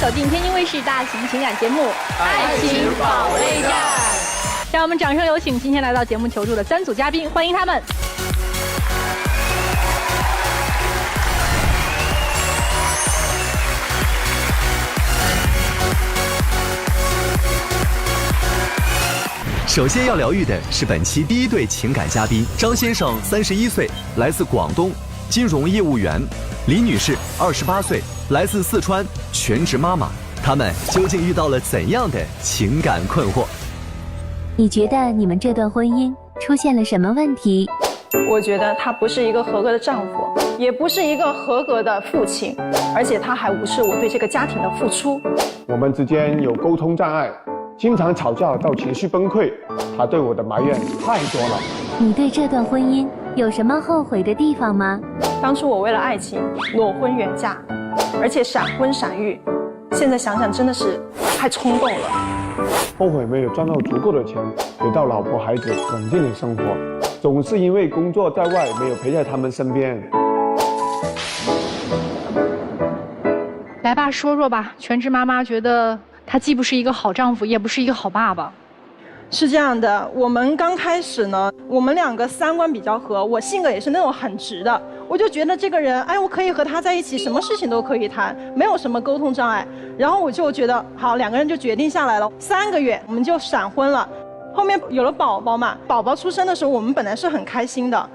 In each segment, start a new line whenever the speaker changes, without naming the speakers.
走进天津卫视大型情感节目《爱情保卫战》。让我们掌声有请今天来到节目求助的3组嘉宾，欢迎他们。
首先要疗愈的是本期第一对情感嘉宾张先生，31岁，来自广东，金融业务员；李女士，28岁，来自四川，全职妈妈。他们究竟遇到了怎样的情感困惑？
你觉得你们这段婚姻出现了什么问题？
我觉得他不是一个合格的丈夫，也不是一个合格的父亲，而且他还无视我对这个家庭的付出。
我们之间有沟通障碍，经常吵架到情绪崩溃，他对我的埋怨太多了。
你对这段婚姻有什么后悔的地方吗？
当初我为了爱情裸婚远嫁，而且闪婚闪育，现在想想真的是太冲动了。
后悔没有赚到足够的钱，给到老婆孩子稳定的生活，总是因为工作在外没有陪在他们身边。
来吧，说说吧，全职妈妈觉得他既不是一个好丈夫，也不是一个好爸爸。
是这样的，我们刚开始呢，我们两个三观比较合，我性格也是那种很直的，我就觉得这个人，哎，我可以和他在一起，什么事情都可以谈，没有什么沟通障碍。然后我就觉得好，两个人就决定下来了，3个月我们就闪婚了。后面有了宝宝嘛，宝宝出生的时候我们本来是很开心的，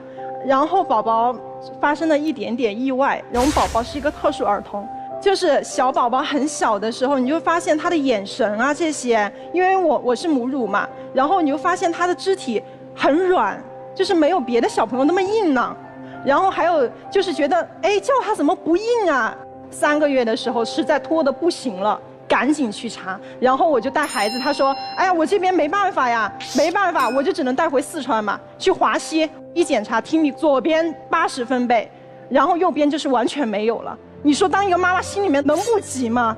然后宝宝发生了一点点意外，然后宝宝是一个特殊儿童。就是小宝宝很小的时候，你就发现他的眼神啊这些，因为我是母乳嘛，然后你就发现他的肢体很软，就是没有别的小朋友那么硬朗。然后还有就是觉得，哎，叫他怎么不硬啊？3个月的时候实在拖得不行了，赶紧去查。然后我就带孩子，他说，哎呀，我这边没办法呀，没办法，我就只能带回四川嘛，去华西一检查，听你左边80分贝，然后右边就是完全没有了。你说当一个妈妈心里面能不急吗？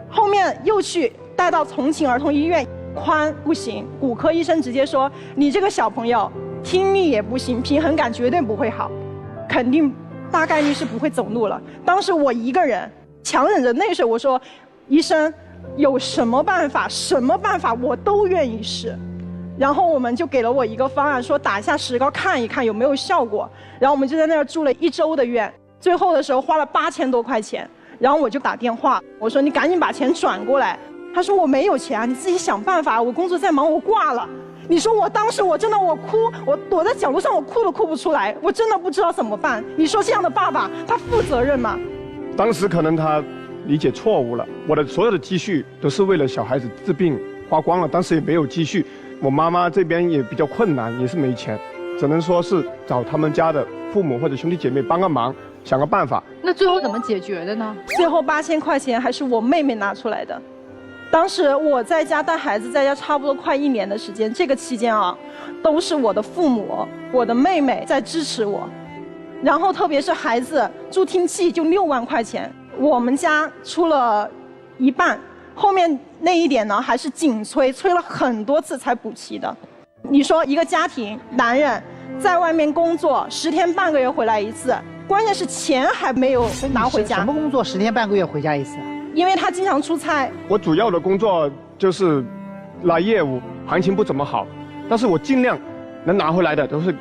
后面又去带到重庆儿童医院，髋不行，骨科医生直接说你这个小朋友听力也不行，平衡感绝对不会好，肯定大概率是不会走路了。当时我一个人强忍着泪水，我说医生有什么办法，什么办法我都愿意试。然后我们就给了我一个方案，说打一下石膏看一看有没有效果。然后我们就在那儿住了1周的院。最后的时候花了8000多块钱，然后我就打电话，我说你赶紧把钱转过来。他说我没有钱啊，你自己想办法，我工作在忙，我挂了。你说我当时我真的我哭，我躲在角落上，我哭都哭不出来，我真的不知道怎么办。你说这样的爸爸他负责任吗？
当时可能他理解错误了，我的所有的积蓄都是为了小孩子治病花光了，当时也没有积蓄。我妈妈这边也比较困难，也是没钱，只能说是找他们家的父母或者兄弟姐妹帮个忙，想个办法。
那最后怎么解决的呢？
最后8000块钱还是我妹妹拿出来的。当时我在家带孩子，在家差不多快1年的时间，这个期间啊，都是我的父母、我的妹妹在支持我。然后特别是孩子助听器就6万块钱，我们家出了一半，后面那一点呢还是紧催了很多次才补齐的。你说一个家庭，男人在外面工作10天半个月回来一次，关键是钱还没有拿回家。
什么工作10天半个月回家一次啊？
因为他经常出差。
我主要的工作就是拉业务，行情不怎么好，但是我尽量能拿回来的都是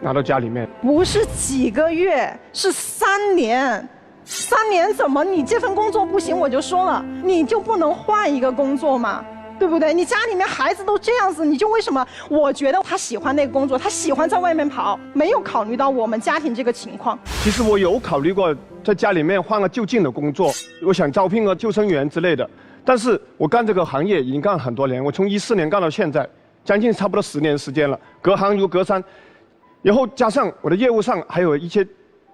拿到家里面。
不是几个月，是3年。3年怎么你这份工作不行？我就说了，你就不能换一个工作吗？对不对？你家里面孩子都这样子，你就为什么？我觉得他喜欢那个工作，他喜欢在外面跑，没有考虑到我们家庭这个情况。
其实我有考虑过在家里面换个就近的工作，我想招聘个救生员之类的。但是我干这个行业已经干了很多年，我从14年干到现在，将近差不多10年时间了，隔行如隔山。然后加上我的业务上还有一些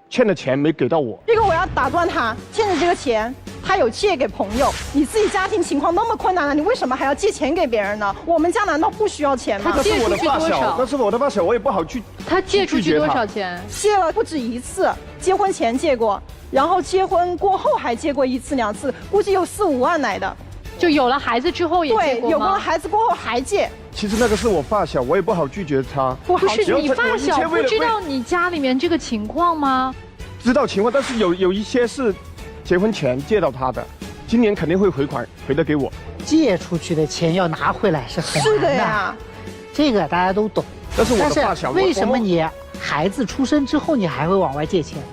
欠的钱没给到我，
这个我要打断他，欠的这个钱他有借给朋友，你自己家庭情况那么困难了，你为什么还要借钱给别人呢？我们家难道不需要钱吗？
那是我的发小，那是我的发小，我也不好去。
他借出去多少钱？
借了不止1次，结婚前借过，然后结婚过后还借过1次2次，估计有4、5万来的。
就有了孩子之后也借过吗？
对，有了孩子过后还借。
其实那个是我发小，我也不好拒绝他。
不是你发小不知道你家里面这个情况吗？
知道情况，但是有一些是结婚前借到他的。今年肯定会回款回得给我。
借出去的钱要拿回来是很难的。
是的呀，
这个大家都懂。
但是我的发小，
为什么你孩子出生之后你还会往外借钱呢？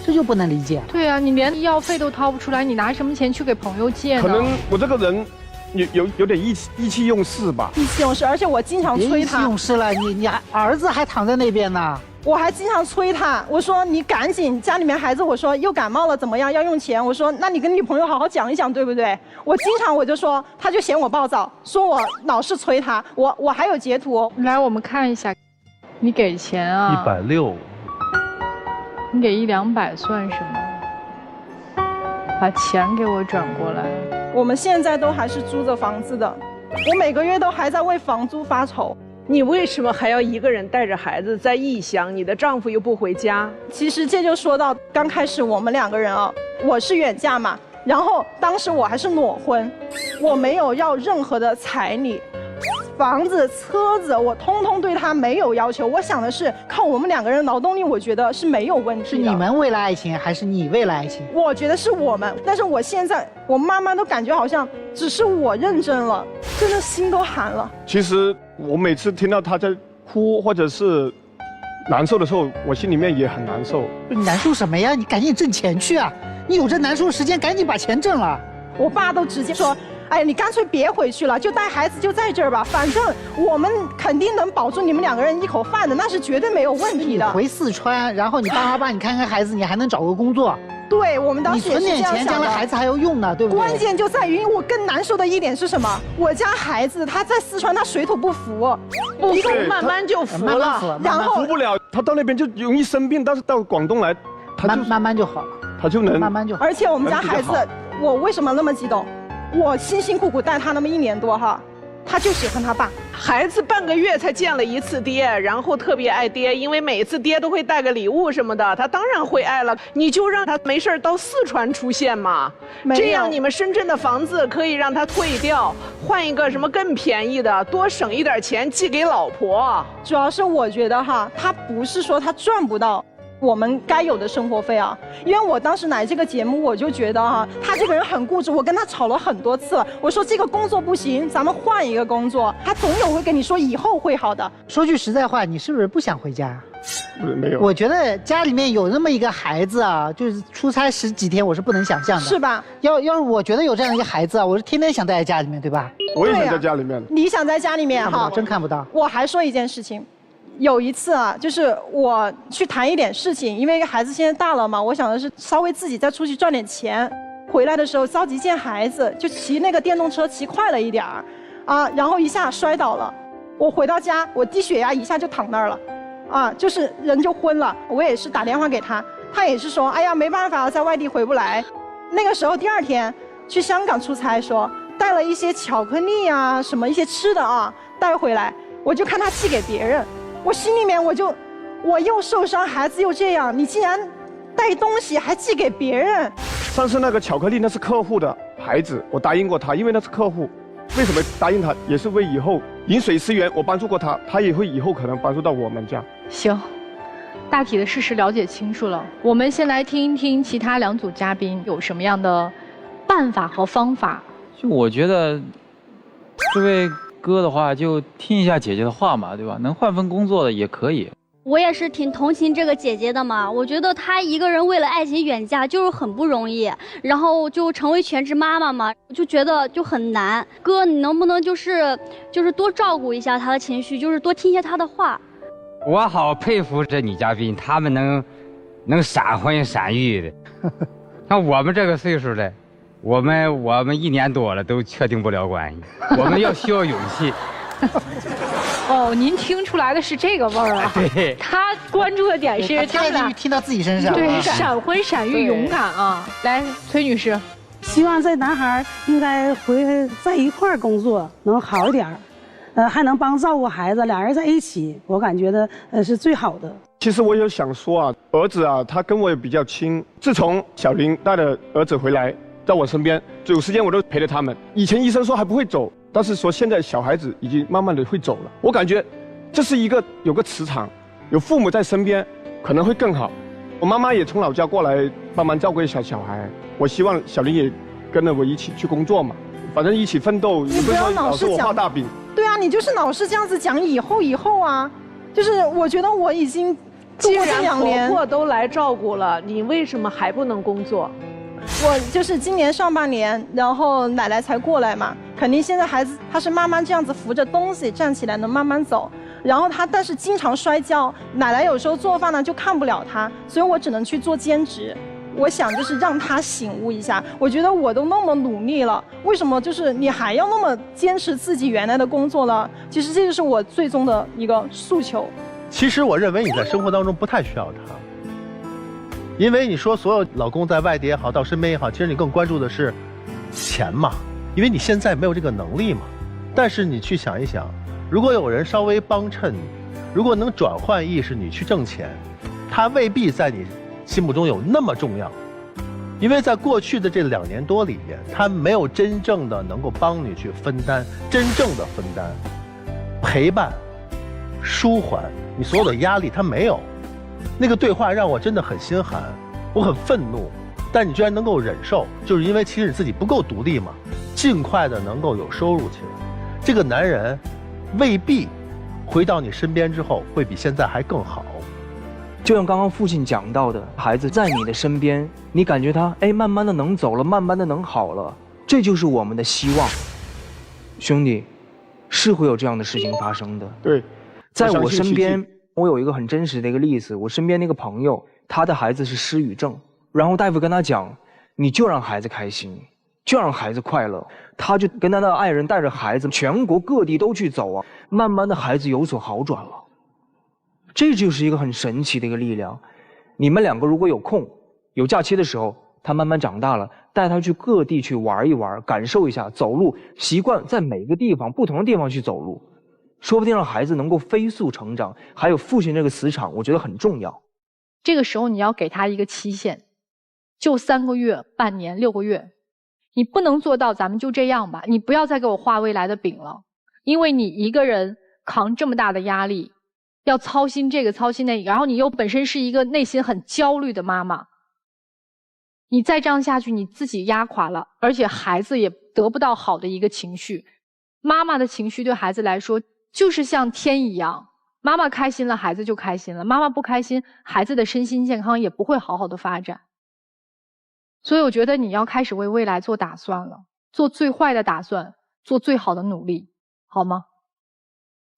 这就不能理解了。
对啊，你连医药费都掏不出来，你拿什么钱去给朋友借呢？
可能我这个人有点意气用事吧。
意气用事，而且我经常催
别意气
他。
用事了，你儿子还躺在那边呢。
我还经常催他，我说你赶紧，家里面孩子，我说又感冒了怎么样，要用钱，我说那你跟你女朋友好好讲一讲，对不对？我经常我就说，他就嫌我暴躁，说我老是催他，我还有截图。
来，我们看一下，你给钱啊
160，
你给100-200算什么？把钱给我转过来。
我们现在都还是租着房子的，我每个月都还在为房租发愁。
你为什么还要一个人带着孩子在异乡？你的丈夫又不回家。
其实这就说到刚开始我们两个人啊，我是远嫁嘛，然后当时我还是裸婚，我没有要任何的彩礼。房子、车子，我通通对他没有要求。我想的是，靠我们两个人劳动力，我觉得是没有问题的。
是你们为了爱情，还是你为了爱情？
我觉得是我们，但是我现在，我妈妈都感觉好像只是我认真了，真的心都寒了。
其实我每次听到他在哭或者是难受的时候，我心里面也很难受。
你难受什么呀？你赶紧挣钱去啊！你有这难受的时间，赶紧把钱挣了。
我爸都直接说，哎，你干脆别回去了，就带孩子就在这儿吧，反正我们肯定能保住你们两个人一口饭的，那是绝对没有问题的。
你回四川，然后你爸妈帮你看看孩子，你还能找个工作。
对，我们当
你
时也
存点钱，
是这样想的。
将来孩子还要用呢，对不对？
关键就在于我更难受的一点是什么？我家孩子他在四川，他水土不服，
不服
对
慢慢就服
慢慢
了。
服了，
然后
服不了，他到那边就容易生病，但是到广东来，他就
慢慢就好了，
他就能
慢慢就好。
而且我们家孩子
比较好，
我为什么那么激动？我辛辛苦苦带他那么1年多哈，他就喜欢他爸。
孩子半个月才见了一次爹，然后特别爱爹，因为每次爹都会带个礼物什么的，他当然会爱了。你就让他没事到四川出现嘛，
没有
这样你们深圳的房子可以让他退掉，换一个什么更便宜的，多省一点钱寄给老婆。
主要是我觉得哈，他不是说他赚不到我们该有的生活费啊，因为我当时来这个节目，我就觉得哈，他这个人很固执，我跟他吵了很多次了。我说这个工作不行，咱们换一个工作。他总有会跟你说以后会好的。
说句实在话，你是不是不想回家？
没有。
我觉得家里面有那么一个孩子啊，就是出差10几天，我是不能想象的。
是吧？
要是我觉得有这样一个孩子啊，我是天天想待在家里面，对吧？
我也想
对呀
在家里面。
你想在家里面
看不到，
哈？
真看不到。
我还说一件事情，有一次啊，就是我去谈一点事情，因为孩子现在大了嘛，我想的是稍微自己再出去赚点钱。回来的时候着急见孩子，就骑那个电动车骑快了一点儿，啊，然后一下摔倒了。我回到家，我低血压一下就躺那儿了，啊，就是人就昏了。我也是打电话给他，他也是说，哎呀，没办法，在外地回不来。那个时候第2天去香港出差说，带了一些巧克力啊，什么一些吃的啊带回来，我就看他寄给别人。我心里面我又受伤，孩子又这样，你竟然带东西还寄给别人。
上次那个巧克力那是客户的孩子，我答应过他，因为那是客户。为什么答应他？也是为以后饮水思源，我帮助过他，他也会以后可能帮助到我们家。
行，大体的事实了解清楚了，我们先来听一听其他2组嘉宾有什么样的办法和方法。
就我觉得，这位哥的话就听一下姐姐的话嘛，对吧？能换份工作的也可以。
我也是挺同情这个姐姐的嘛，我觉得她一个人为了爱情远嫁就是很不容易，然后就成为全职妈妈嘛，就觉得就很难。哥，你能不能就是多照顾一下她的情绪，就是多听一下她的话。
我好佩服这女嘉宾，她们能闪婚闪育的。像我们这个岁数的，我们1年多了都确定不了关系，我们需要勇气。
哦，您听出来的是这个味儿啊？
对，
他关注的点是他们俩
听到自己身上。
对闪婚闪育勇敢啊！来，崔女士，
希望这男孩应该回在一块儿工作能好一点儿，还能帮照顾孩子，俩人在一起，我感觉的是最好的。
其实我有想说啊，儿子啊，他跟我也比较亲。自从小林带了儿子回来，在我身边，有时间我都陪着他们。以前医生说还不会走，但是说现在小孩子已经慢慢的会走了。我感觉这是有个磁场，有父母在身边可能会更好。我妈妈也从老家过来帮忙照顾小孩，我希望小林也跟着我一起去工作嘛，反正一起奋斗。
你不要老是
我画大饼。
对啊，你就是老是这样子讲以后啊，就是我觉得我已经
既
度过这2
然
年，
婆婆都来照顾了，你为什么还不能工作？
我就是今年上半年，然后奶奶才过来嘛，肯定现在孩子他是慢慢这样子扶着东西站起来，能慢慢走。然后他但是经常摔跤，奶奶有时候做饭呢就看不了他，所以我只能去做兼职。我想就是让他醒悟一下，我觉得我都那么努力了，为什么就是你还要那么坚持自己原来的工作呢？其实这就是我最终的一个诉求。
其实我认为你在生活当中不太需要他。因为你说所有老公在外地也好，到身边也好，其实你更关注的是钱嘛，因为你现在没有这个能力嘛。但是你去想一想，如果有人稍微帮衬你，如果能转换意识，你去挣钱，他未必在你心目中有那么重要。因为在过去的这2年多里面，他没有真正的能够帮你去分担，真正的分担、陪伴、舒缓你所有的压力，他没有。那个对话让我真的很心寒，我很愤怒，但你居然能够忍受，就是因为其实你自己不够独立嘛，尽快的能够有收入起来。这个男人未必回到你身边之后会比现在还更好。
就像刚刚父亲讲到的，孩子在你的身边，你感觉他慢慢的能走了，慢慢的能好了，这就是我们的希望。兄弟，是会有这样的事情发生的。
对，
在我身边。我有一个很真实的一个例子，我身边那个朋友，他的孩子是失语症，然后大夫跟他讲，你就让孩子开心，就让孩子快乐，他就跟他的爱人带着孩子全国各地都去走啊，慢慢的孩子有所好转了。这就是一个很神奇的一个力量。你们2个如果有空有假期的时候，他慢慢长大了，带他去各地去玩一玩，感受一下走路，习惯在每个地方不同的地方去走路，说不定让孩子能够飞速成长。还有父亲这个磁场，我觉得很重要。
这个时候你要给他一个期限，就3个月、半年、6个月。你不能做到，咱们就这样吧。你不要再给我画未来的饼了，因为你一个人扛这么大的压力，要操心这个操心那个，然后你又本身是一个内心很焦虑的妈妈，你再这样下去，你自己压垮了，而且孩子也得不到好的一个情绪。妈妈的情绪对孩子来说就是像天一样，妈妈开心了，孩子就开心了；妈妈不开心，孩子的身心健康也不会好好的发展。所以我觉得你要开始为未来做打算了，做最坏的打算，做最好的努力，好吗？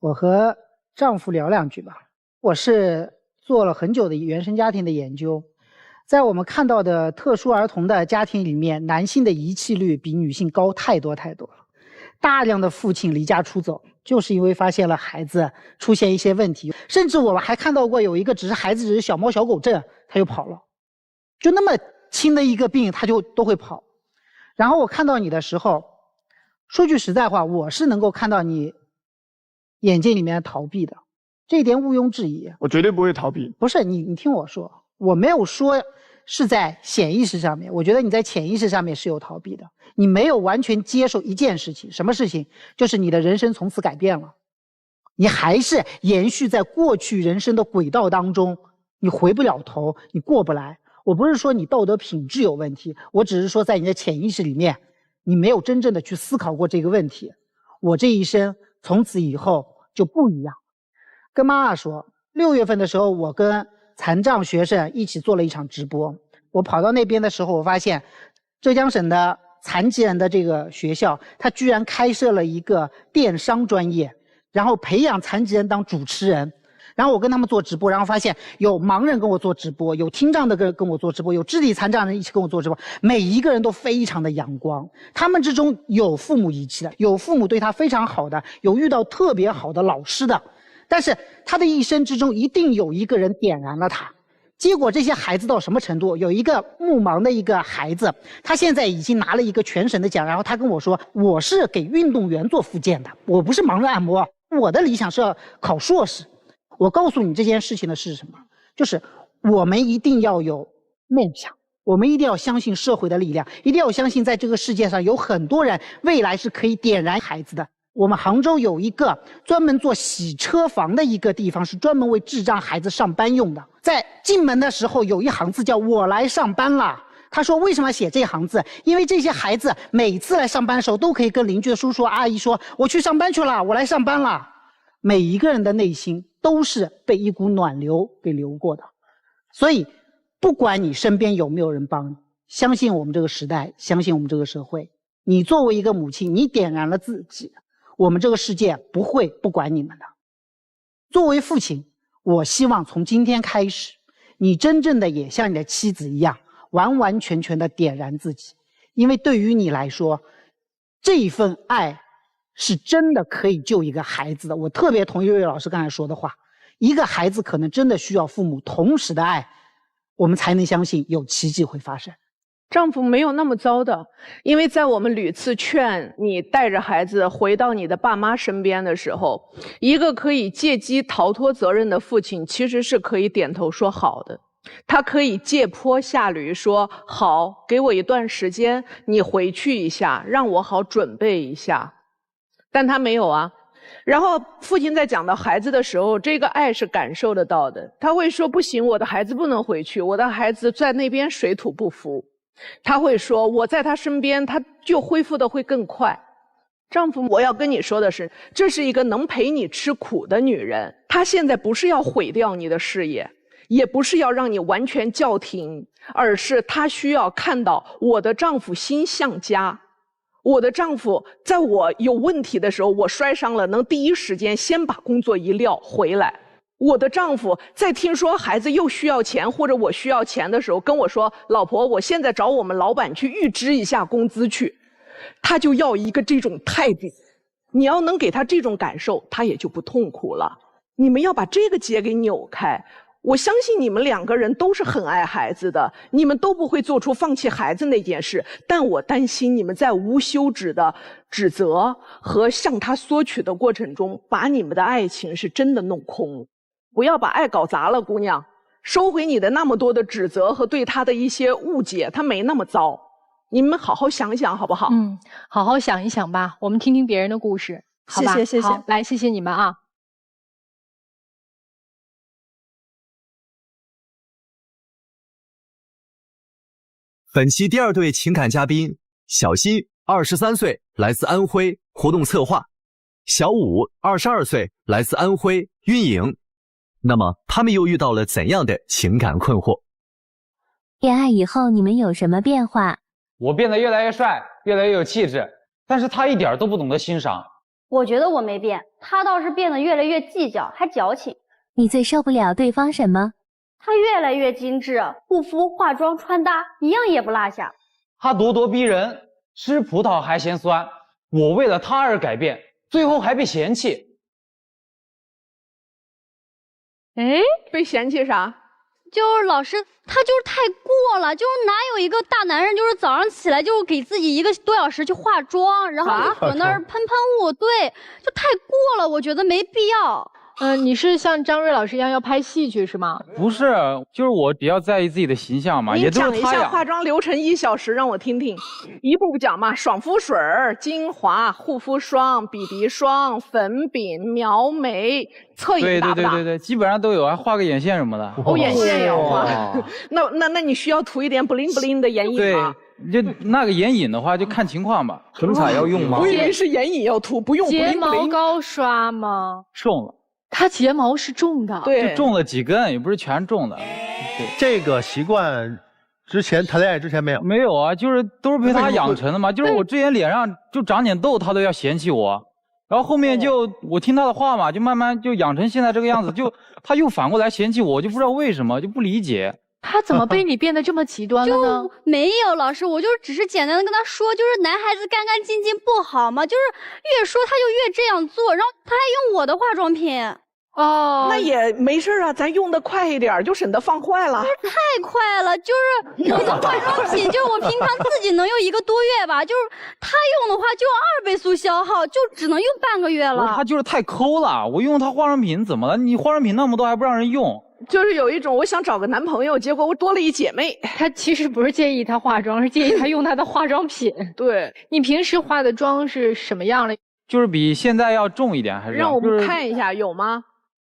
我和丈夫聊2句吧。我是做了很久的原生家庭的研究，在我们看到的特殊儿童的家庭里面，男性的遗弃率比女性高太多太多了。大量的父亲离家出走，就是因为发现了孩子出现一些问题，甚至我们还看到过有一个孩子只是小猫小狗症，他就跑了，就那么轻的一个病他就都会跑。然后我看到你的时候，说句实在话，我是能够看到你眼睛里面逃避的，这一点毋庸置疑。
我绝对不会逃避。
不是你听我说，我没有说是在显意识上面，我觉得你在潜意识上面是有逃避的。你没有完全接受一件事情，什么事情？就是你的人生从此改变了，你还是延续在过去人生的轨道当中，你回不了头，你过不来。我不是说你道德品质有问题，我只是说在你的潜意识里面，你没有真正的去思考过这个问题。我这一生从此以后就不一样。跟妈妈说，6月份的时候，我跟残障学生一起做了一场直播。我跑到那边的时候，我发现浙江省的残疾人的这个学校，他居然开设了一个电商专业，然后培养残疾人当主持人。然后我跟他们做直播，然后发现有盲人跟我做直播，有听障的跟我做直播，有肢体残障人一起跟我做直播，每一个人都非常的阳光。他们之中有父母遗弃的，有父母对他非常好的，有遇到特别好的老师的，但是他的一生之中一定有一个人点燃了他。结果这些孩子到什么程度？有一个目盲的一个孩子，他现在已经拿了一个全省的奖，然后他跟我说，我是给运动员做复健的，我不是盲人按摩，我的理想是要考硕士。我告诉你这件事情的是什么，就是我们一定要有梦想，我们一定要相信社会的力量，一定要相信在这个世界上有很多人未来是可以点燃孩子的。我们杭州有一个专门做洗车房的一个地方，是专门为智障孩子上班用的。在进门的时候有一行字叫我来上班啦，他说为什么写这行字？因为这些孩子每次来上班的时候，都可以跟邻居的叔叔阿姨说：“我去上班去了，我来上班了。”每一个人的内心都是被一股暖流给流过的。所以，不管你身边有没有人帮你，相信我们这个时代，相信我们这个社会，你作为一个母亲，你点燃了自己，我们这个世界不会不管你们的。作为父亲，我希望从今天开始，你真正的也像你的妻子一样，完完全全的点燃自己，因为对于你来说，这一份爱是真的可以救一个孩子的。我特别同意瑞瑞老师刚才说的话，一个孩子可能真的需要父母同时的爱，我们才能相信有奇迹会发生。
丈夫没有那么糟的，因为在我们屡次劝你带着孩子回到你的爸妈身边的时候，一个可以借机逃脱责任的父亲其实是可以点头说好的，他可以借坡下驴说好，给我一段时间，你回去一下，让我好准备一下。但他没有啊。然后父亲在讲到孩子的时候，这个爱是感受得到的，他会说不行，我的孩子不能回去，我的孩子在那边水土不服。他会说我在他身边，他就恢复的会更快。丈夫，我要跟你说的是，这是一个能陪你吃苦的女人，她现在不是要毁掉你的事业，也不是要让你完全叫停，而是她需要看到我的丈夫心向家，我的丈夫在我有问题的时候，我摔伤了，能第一时间先把工作一撂回来。我的丈夫在听说孩子又需要钱或者我需要钱的时候，跟我说：“老婆，我现在找我们老板去预支一下工资去。”他就要一个这种态度。你要能给他这种感受，他也就不痛苦了。你们要把这个结给扭开。我相信你们两个人都是很爱孩子的，你们都不会做出放弃孩子那件事。但我担心你们在无休止的指责和向他索取的过程中，把你们的爱情是真的弄空了。不要把爱搞砸了，姑娘，收回你的那么多的指责和对他的一些误解，他没那么糟。你们好好想想好不好？
好好想一想吧，我们听听别人的故事，好吧？
谢谢。
好，来，谢谢你们啊。
本期第二对情感嘉宾，小新23岁，来自安徽，活动策划；小武22岁，来自安徽，运营。那么他们又遇到了怎样的情感困惑？
恋爱以后你们有什么变化？
我变得越来越帅，越来越有气质，但是他一点都不懂得欣赏。
我觉得我没变，他倒是变得越来越计较，还矫情。
你最受不了对方什么？
他越来越精致，护肤、化妆、穿搭一样也不落下。
他咄咄逼人，吃葡萄还嫌酸。我为了他而改变，最后还被嫌弃。
哎，被嫌弃啥？
就是老师，他就是太过了，就是哪有一个大男人，就是早上起来就给自己1个多小时去化妆，然后就搁那儿喷喷雾，对，就太过了，我觉得没必要。
你是像张瑞老师一样要拍戏去是吗？
不是，就是我比较在意自己的形象嘛，也都是他呀。
你讲一下化妆流程1小时，让我听听，一步步讲嘛。爽肤水、精华、护肤霜、BB 霜、粉饼、描眉、侧影大不大？
对，基本上都有，还画个眼线什么的。
哦，眼线也要画。那你需要涂一点 bling bling 的眼影吗？
对，就那个眼影的话，就看情况吧。
唇彩要用吗？
我以为是眼影要涂，不用 bling bling。
睫毛膏刷吗？
重了。
他睫毛是重的，
对，
就种了几根，也不是全种的。
对，这个习惯之前谈恋爱之前没有？
没有啊，就是都是被他养成的嘛。就是我之前脸上就长点痘，他都要嫌弃我，然后后面就我听他的话嘛，就慢慢就养成现在这个样子。就他又反过来嫌弃我，就不知道为什么，就不理解。
他怎么被你变得这么极端了呢？
就没有老师，我就只是简单的跟他说，就是男孩子干干净净不好嘛，就是越说他就越这样做，然后他还用我的化妆品。
哦，那也没事啊，咱用的快一点，就省得放坏了。
太快了，就是我的化妆品，就是我平常自己能用1个多月吧，就是他用的话就2倍速消耗，就只能用半个月了。
他就是太抠了，我用他化妆品怎么了？你化妆品那么多还不让人用？
就是有一种我想找个男朋友，结果我多了一姐妹。
他其实不是介意他化妆，是介意他用他的化妆品。
对，
你平时化的妆是什么样的？
就是比现在要重一点，还是
让我们看一下有吗？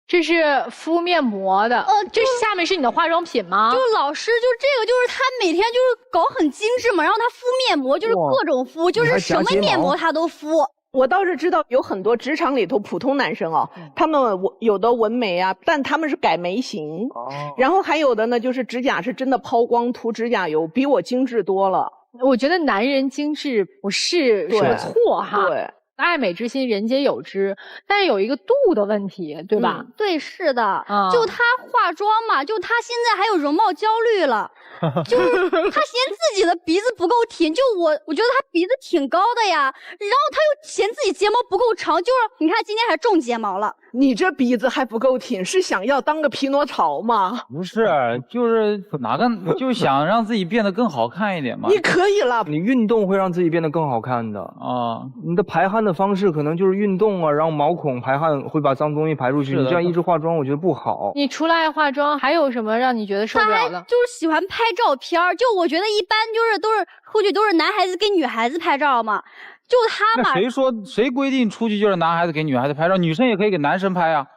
这是敷面膜的，这下面是你的化妆品吗？
就老师就这个，就是他每天就是搞很精致嘛，然后他敷面膜就是各种敷，就是什么面膜他都敷。
我倒是知道有很多职场里头普通男生啊，他们有的纹眉啊，但他们是改眉形，然后还有的呢就是指甲是真的抛光涂指甲油，比我精致多了。
我觉得男人精致不是说错哈，
对，
爱美之心人皆有之，但是有一个度的问题，对吧？
对，是的，就他化妆嘛，就他现在还有容貌焦虑了。就是他嫌自己的鼻子不够挺，就我觉得他鼻子挺高的呀，然后他又嫌自己睫毛不够长，就是你看今天还种睫毛了。
你这鼻子还不够挺，是想要当个匹诺曹吗？
不是，就是就是想让自己变得更好看一点嘛。
你可以了，
你运动会让自己变得更好看的
啊。
你的排汗的方式可能就是运动啊，然后毛孔排汗会把脏东西排出去。你这样一直化妆，我觉得不好。
你除了爱化妆，还有什么让你觉得受不了的？
他还就是喜欢拍照片，就我觉得一般就是出去都是男孩子跟女孩子拍照嘛。就他嘛，
谁规定出去就是男孩子给女孩子拍照，女生也可以给男生拍啊。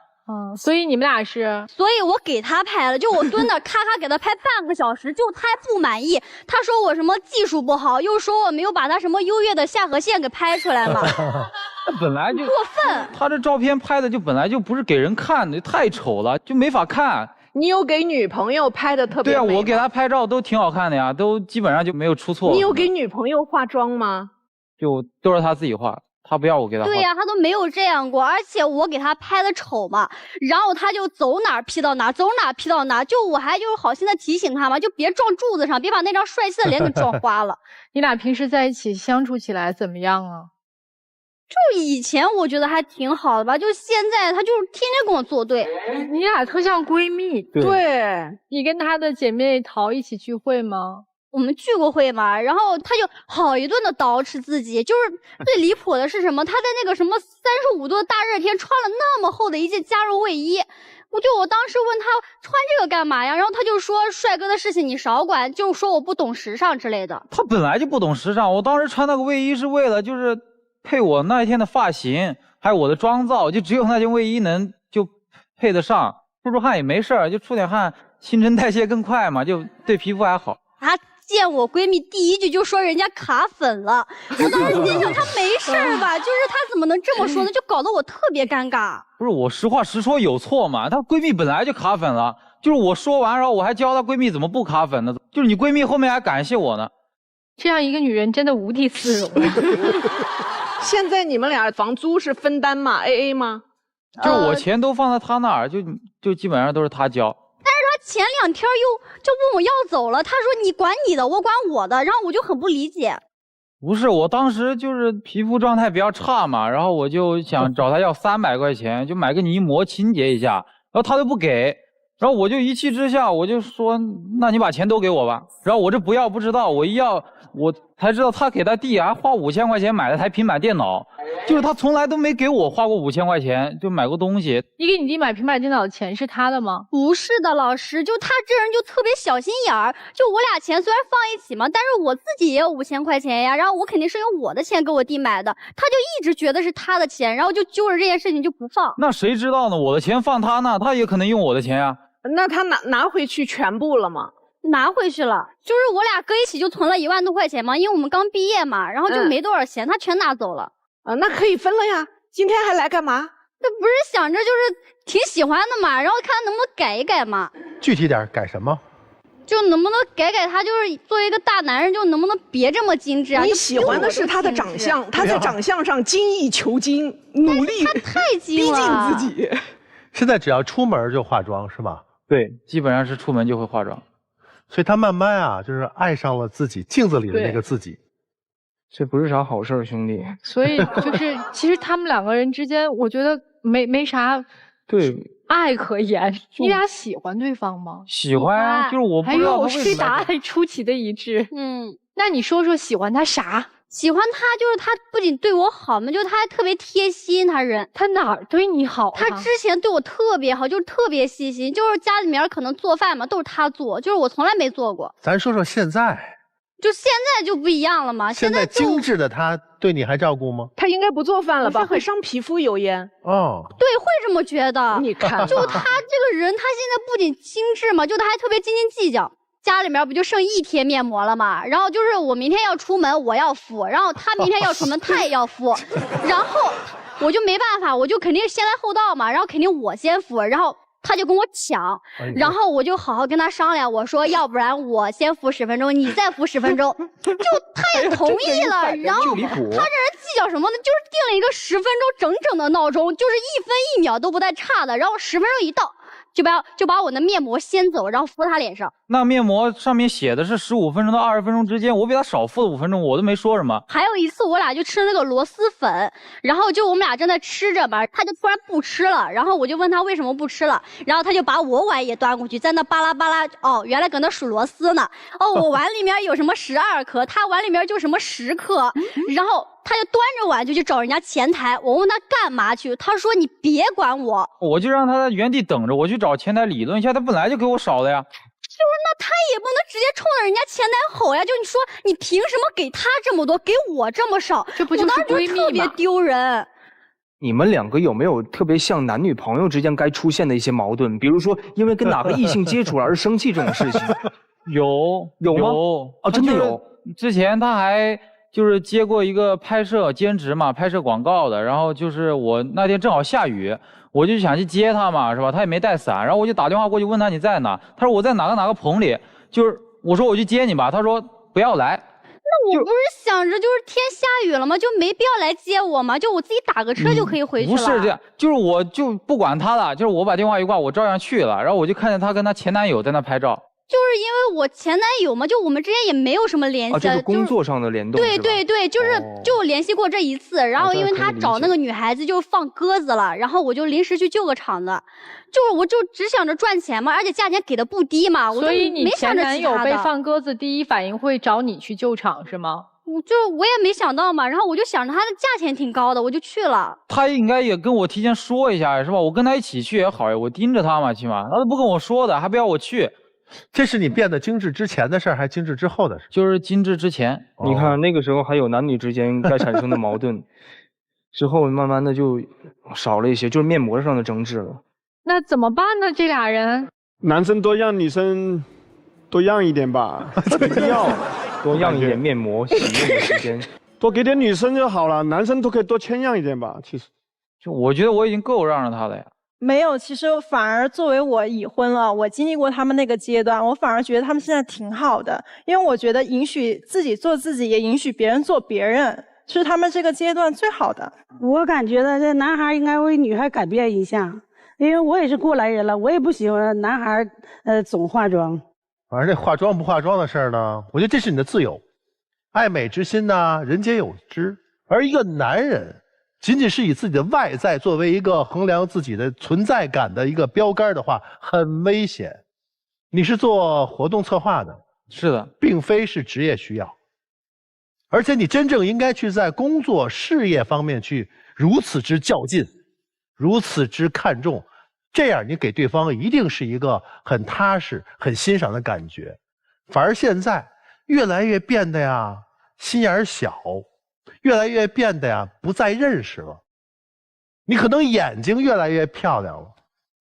所以你们俩是？
所以我给他拍了，就我蹲那咔咔给他拍半个小时，就他不满意，他说我什么技术不好，又说我没有把他什么优越的下颌线给拍出来嘛。
那本来就
过分，
他这照片拍的就本来就不是给人看的，太丑了，就没法看。
你有给女朋友拍的特别美吗？
对啊，我给她拍照都挺好看的呀，都基本上就没有出错。
你有给女朋友化妆吗？
就都是他自己画，他不要我给他画。
对呀，他都没有这样过，而且我给他拍的丑嘛，然后他就走哪儿 P 到哪儿，走哪儿 P 到哪儿。就我还就是好心的提醒他嘛，就别撞柱子上，别把那张帅气的脸给撞花了。
你俩平时在一起相处起来怎么样啊？
就以前我觉得还挺好的吧，就现在他就是天天跟我作对。
你俩特像闺蜜。
对，
你跟他的姐妹淘一起聚会吗？
我们聚过会嘛，然后他就好一顿的捯饬自己，就是最离谱的是什么？他在那个什么35度的大热天穿了那么厚的一件加绒卫衣，我当时问他穿这个干嘛呀？然后他就说帅哥的事情你少管，就说我不懂时尚之类的。
他本来就不懂时尚，我当时穿那个卫衣是为了就是配我那一天的发型，还有我的妆造，就只有那件卫衣能就配得上，出汗也没事儿，就出点汗，新陈代谢更快嘛，就对皮肤还好。
他见我闺蜜第一句就说人家卡粉了，我当时心想他没事儿吧，就是他怎么能这么说呢？就搞得我特别尴尬。
不是我实话实说有错嘛？她闺蜜本来就卡粉了，就是我说完然后我还教她闺蜜怎么不卡粉呢？就是你闺蜜后面还感谢我呢。
这样一个女人真的无地自容。
现在你们俩房租是分担吗 ？AA 吗？
就是我钱都放在她那儿，就基本上都是她交。
但是他前2天就问我要走了，他说你管你的，我管我的，然后我就很不理解。
不是，我当时就是皮肤状态比较差嘛，然后我就想找他要300块钱，就买个泥膜清洁一下，然后他都不给，然后我就一气之下，我就说，那你把钱都给我吧。然后我这不要不知道，我一要我才知道他给他弟还花5000块钱买了台平板电脑，就是他从来都没给我花过5000块钱就买过东西。
你给你弟买平板电脑的钱是他的吗？
不是的，老师，就他这人就特别小心眼儿，就我俩钱虽然放一起嘛，但是我自己也有5000块钱呀，然后我肯定是用我的钱给我弟买的，他就一直觉得是他的钱，然后就揪着这件事情就不放。
那谁知道呢？我的钱放他那，他也可能用我的钱呀。
那他拿回去全部了吗？
拿回去了，就是我俩搁一起就存了1万多块钱嘛，因为我们刚毕业嘛，然后就没多少钱，他全拿走了。
那可以分了呀。今天还来干嘛？
这不是想着就是挺喜欢的嘛，然后看能不能改一改嘛。
具体点改什么？
就能不能改改他，就是作为一个大男人，就能不能别这么精致啊？
你喜欢的是他的长相，他在长相上精益求精，努力，
他太精了，
逼近自己。
现在只要出门就化妆是吧？
对，基本上是出门就会化妆。
所以他慢慢啊，就是爱上了自己镜子里的那个自己。
这不是啥好事儿，兄弟。
所以就是其实他们2个人之间，我觉得没啥
对
爱可言。你俩喜欢对方吗？
喜欢啊，就是我不知道为什么。
这答案出奇的一致。那你说说喜欢他啥？
喜欢他就是他不仅对我好嘛，就是他还特别贴心，他人。
他哪儿对你好啊？
他之前对我特别好，就是特别细心，就是家里面可能做饭嘛都是他做，就是我从来没做过。
咱说说现在，
就现在就不一样了嘛。
现在
就
精致的他对你还照顾吗？
他应该不做饭了吧？会伤皮肤油烟。
哦，
对，会这么觉得。
你看，
就他这个人，他现在不仅精致嘛，就他还特别斤斤计较。家里面不就剩1贴面膜了嘛？然后就是我明天要出门，我要敷，然后他明天要出门，他也要敷，然后我就没办法，我就肯定先来后到嘛，然后肯定我先敷，然后他就跟我抢，然后我就好好跟他商量，我说要不然我先敷10分钟，你再敷10分钟，就他也同意了，然后他这人计较什么呢？就是定了一个10分钟整整的闹钟，就是1分1秒都不带差的，然后10分钟一到。就把我的面膜先走，然后敷他脸上。
那面膜上面写的是15分钟到20分钟之间，我比他少敷了5分钟，我都没说什么。
还有一次，我俩就吃那个螺蛳粉，然后就我们俩正在吃着嘛，他就突然不吃了，然后我就问他为什么不吃了，然后他就把我碗也端过去，在那巴拉巴拉，哦，原来搁那数螺丝呢，哦，我碗里面有什么12颗，他碗里面就什么10颗，然后他就端着碗就去找人家前台，我问他干嘛去，他说你别管我，
我就让他在原地等着，我去找前台理论一下，他本来就给我少了呀。
就是那他也不能直接冲着人家前台吼呀，就你说你凭什么给他这么多，给我这么少？
这不就是闺蜜吗？
特别丢人。
你们2个有没有特别像男女朋友之间该出现的一些矛盾？比如说因为跟哪个异性接触了而生气这种事情？
有吗？
哦，真的有。
之前他还就是接过一个拍摄兼职嘛，拍摄广告的，然后就是我那天正好下雨。我就想去接他嘛，是吧？他也没带伞，然后我就打电话过去问他你在哪？他说我在哪个棚里，就是我说我去接你吧，他说不要来。
那我不是想着就是天下雨了吗？就没必要来接我吗？就我自己打个车就可以回去了。
不是这样，就是我就不管他了，就是我把电话一挂，我照样去了，然后我就看见他跟他前男友在那拍照。
就是因为我前男友嘛，就我们之间也没有什么联系，
就是工作上的联动。
对对对，就联系过这一次，然后因为他找那个女孩子就放鸽子了，然后我就临时去救个场子，我就只想着赚钱嘛，而且价钱给的不低嘛，
所以你前男友被放鸽子，第一反应会找你去救场是吗？
我也没想到嘛，然后我就想着他的价钱挺高的，我就去了。
他应该也跟我提前说一下是吧？我跟他一起去也好呀，我盯着他嘛，起码他都不跟我说的，还不要我去。
这是你变得精致之前的事儿，还是精致之后的事？
就是精致之前。
你看那个时候还有男女之间该产生的矛盾，之后慢慢的就少了一些，就是面膜上的争执了。
那怎么办呢？这俩人，
男生多让女生多让一点吧，没必要
多让一点面膜，洗面的时间，
多给点女生就好了，男生都可以多谦让一点吧。其实，
就我觉得我已经够让着他了呀。
没有，其实反而作为我已婚了，我经历过他们那个阶段，我反而觉得他们现在挺好的，因为我觉得允许自己做自己，也允许别人做别人，是他们这个阶段最好的。
我感觉到这男孩应该为女孩改变一下，因为我也是过来人了，我也不喜欢男孩总化妆。
反正这化妆不化妆的事儿呢，我觉得这是你的自由，爱美之心呢，人皆有之。而一个男人仅仅是以自己的外在作为一个衡量自己的存在感的一个标杆的话，很危险。你是做活动策划的，
是的，
并非是职业需要。而且你真正应该去在工作事业方面去如此之较劲，如此之看重，这样你给对方一定是一个很踏实、很欣赏的感觉。反而现在越来越变得呀心眼小，越来越变得呀不再认识了。你可能眼睛越来越漂亮了，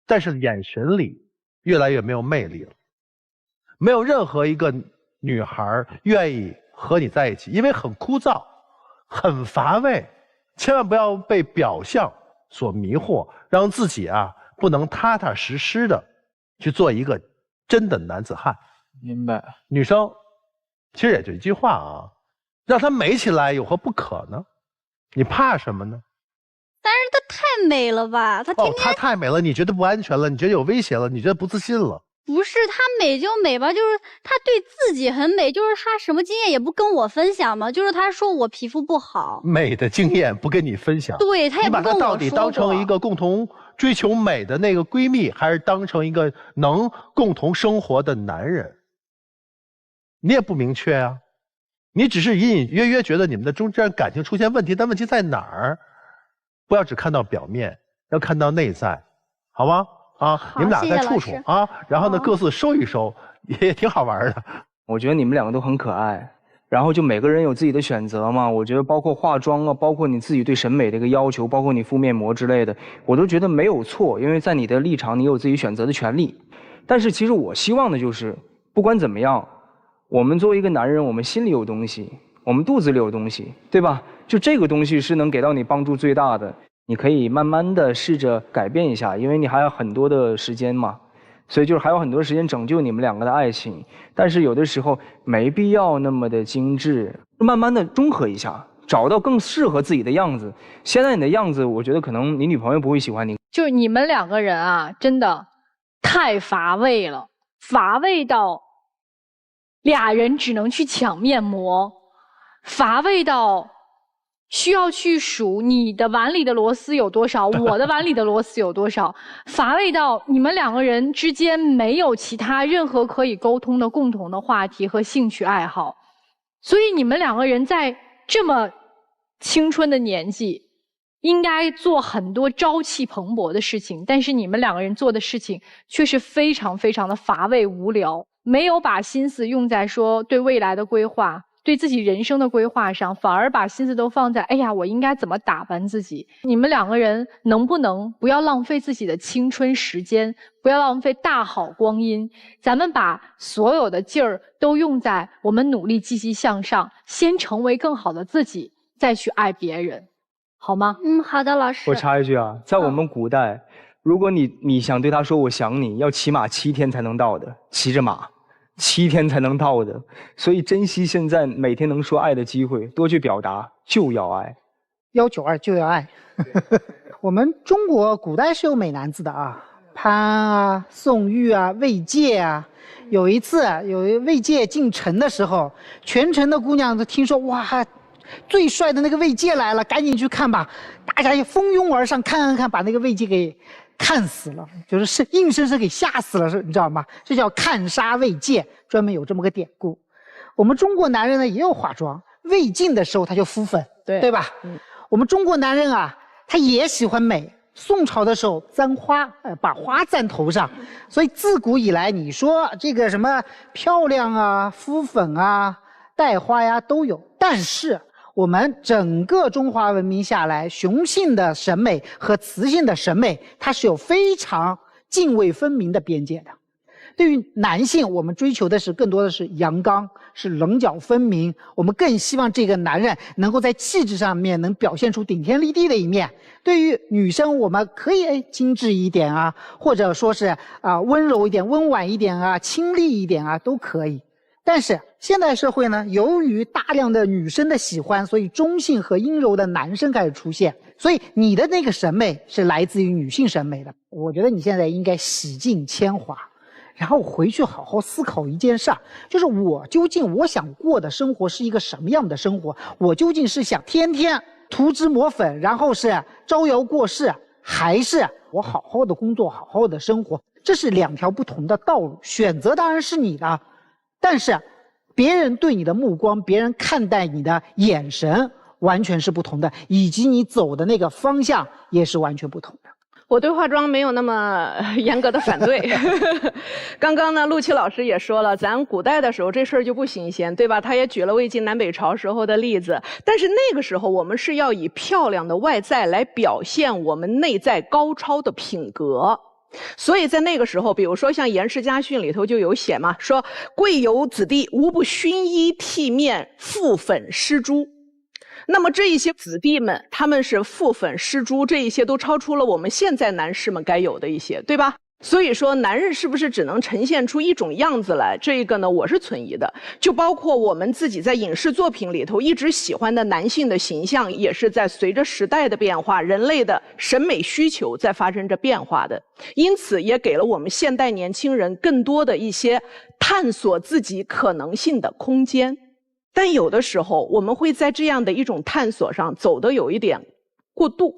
但是眼神里越来越没有魅力了。没有任何一个女孩愿意和你在一起，因为很枯燥，很乏味。千万不要被表象所迷惑，让自己啊不能踏踏实实的去做一个真的男子汉。
明白。
女生其实也就一句话啊，让她美起来有何不可呢？你怕什么呢？
但是她太美了吧，她天天
她太美了，你觉得不安全了，你觉得有危险了，你觉得不自信了。
不是她美就美吧，就是她对自己很美，就是她什么经验也不跟我分享嘛，就是她说我皮肤不好，
美的经验不跟你分享，
对，她也不跟我说过。
你把她到底当成一个共同追求美的那个闺蜜，还是当成一个能共同生活的男人？你也不明确啊，你只是隐隐约约觉得你们的中间感情出现问题，但问题在哪儿？不要只看到表面，要看到内在，好吗？啊，你们俩再处处啊，然后呢各自收一收，也挺好玩的。
我觉得你们两个都很可爱，然后就每个人有自己的选择嘛。我觉得包括化妆啊，包括你自己对审美的一个要求，包括你敷面膜之类的，我都觉得没有错，因为在你的立场，你有自己选择的权利。但是其实我希望的就是，不管怎么样，我们作为一个男人，我们心里有东西，我们肚子里有东西，对吧？就这个东西是能给到你帮助最大的。你可以慢慢的试着改变一下，因为你还有很多的时间嘛，所以就是还有很多时间拯救你们两个的爱情。但是有的时候没必要那么的精致，慢慢的中和一下，找到更适合自己的样子。现在你的样子，我觉得可能你女朋友不会喜欢你。
就是你们两个人啊，真的太乏味了，乏味到俩人只能去抢面膜，乏味到需要去数你的碗里的螺丝有多少，我的碗里的螺丝有多少，乏味到你们两个人之间没有其他任何可以沟通的共同的话题和兴趣爱好。所以你们两个人在这么青春的年纪，应该做很多朝气蓬勃的事情，但是你们两个人做的事情却是非常非常的乏味无聊，没有把心思用在说对未来的规划，对自己人生的规划上，反而把心思都放在哎呀我应该怎么打扮自己。你们两个人能不能不要浪费自己的青春时间，不要浪费大好光阴，咱们把所有的劲儿都用在我们努力积极向上，先成为更好的自己，再去爱别人，好吗？
好的，老师。
我插一句啊，在我们古代，如果你想对他说我想你，要起码7天才能到的，骑着马7天才能到的。所以珍惜现在每天能说爱的机会，多去表达，就要爱。
192就要爱。我们中国古代是有美男子的啊，潘啊、宋玉啊、魏玠啊。有一次，魏玠进城的时候，全城的姑娘都听说哇，最帅的那个魏玠来了，赶紧去看吧！大家也蜂拥而上，看，把那个魏玠给看死了，就是硬生生给吓死了，你知道吗？这叫看杀魏玠，专门有这么个典故。我们中国男人呢也有化妆，魏晋的时候他就敷粉，对吧？我们中国男人啊，他也喜欢美。宋朝的时候簪花，把花簪头上，所以自古以来，你说这个什么漂亮啊、敷粉啊、戴花呀都有，但是我们整个中华文明下来，雄性的审美和雌性的审美，它是有非常泾渭分明的边界的。对于男性，我们追求的是更多的是阳刚，是棱角分明。我们更希望这个男人能够在气质上面能表现出顶天立地的一面。对于女生，我们可以精致一点啊，或者说是温柔一点、温婉一点啊、清丽一点啊，都可以。但是现代社会呢，由于大量的女生的喜欢，所以中性和阴柔的男生开始出现。所以你的那个审美是来自于女性审美的。我觉得你现在应该洗尽铅华。然后回去好好思考一件事儿，就是我究竟我想过的生活是一个什么样的生活？我究竟是想天天涂脂抹粉，然后是招摇过市，还是我好好的工作，好好的生活？这是2条不同的道路，选择当然是你的，但是别人对你的目光，别人看待你的眼神完全是不同的，以及你走的那个方向也是完全不同的。
我对化妆没有那么严格的反对。刚刚呢，陆琪老师也说了，咱古代的时候这事儿就不新鲜，对吧？他也举了魏晋南北朝时候的例子，但是那个时候我们是要以漂亮的外在来表现我们内在高超的品格。所以在那个时候，比如说像《颜氏家训》里头就有写嘛，说贵有子弟无不熏衣剃面覆粉施朱。那么这一些子弟们，他们是覆粉施朱，这一些都超出了我们现在男士们该有的一些，对吧？所以说男人是不是只能呈现出一种样子来，这个呢我是存疑的。就包括我们自己在影视作品里头一直喜欢的男性的形象，也是在随着时代的变化，人类的审美需求在发生着变化的，因此也给了我们现代年轻人更多的一些探索自己可能性的空间。但有的时候我们会在这样的一种探索上走得有一点过度，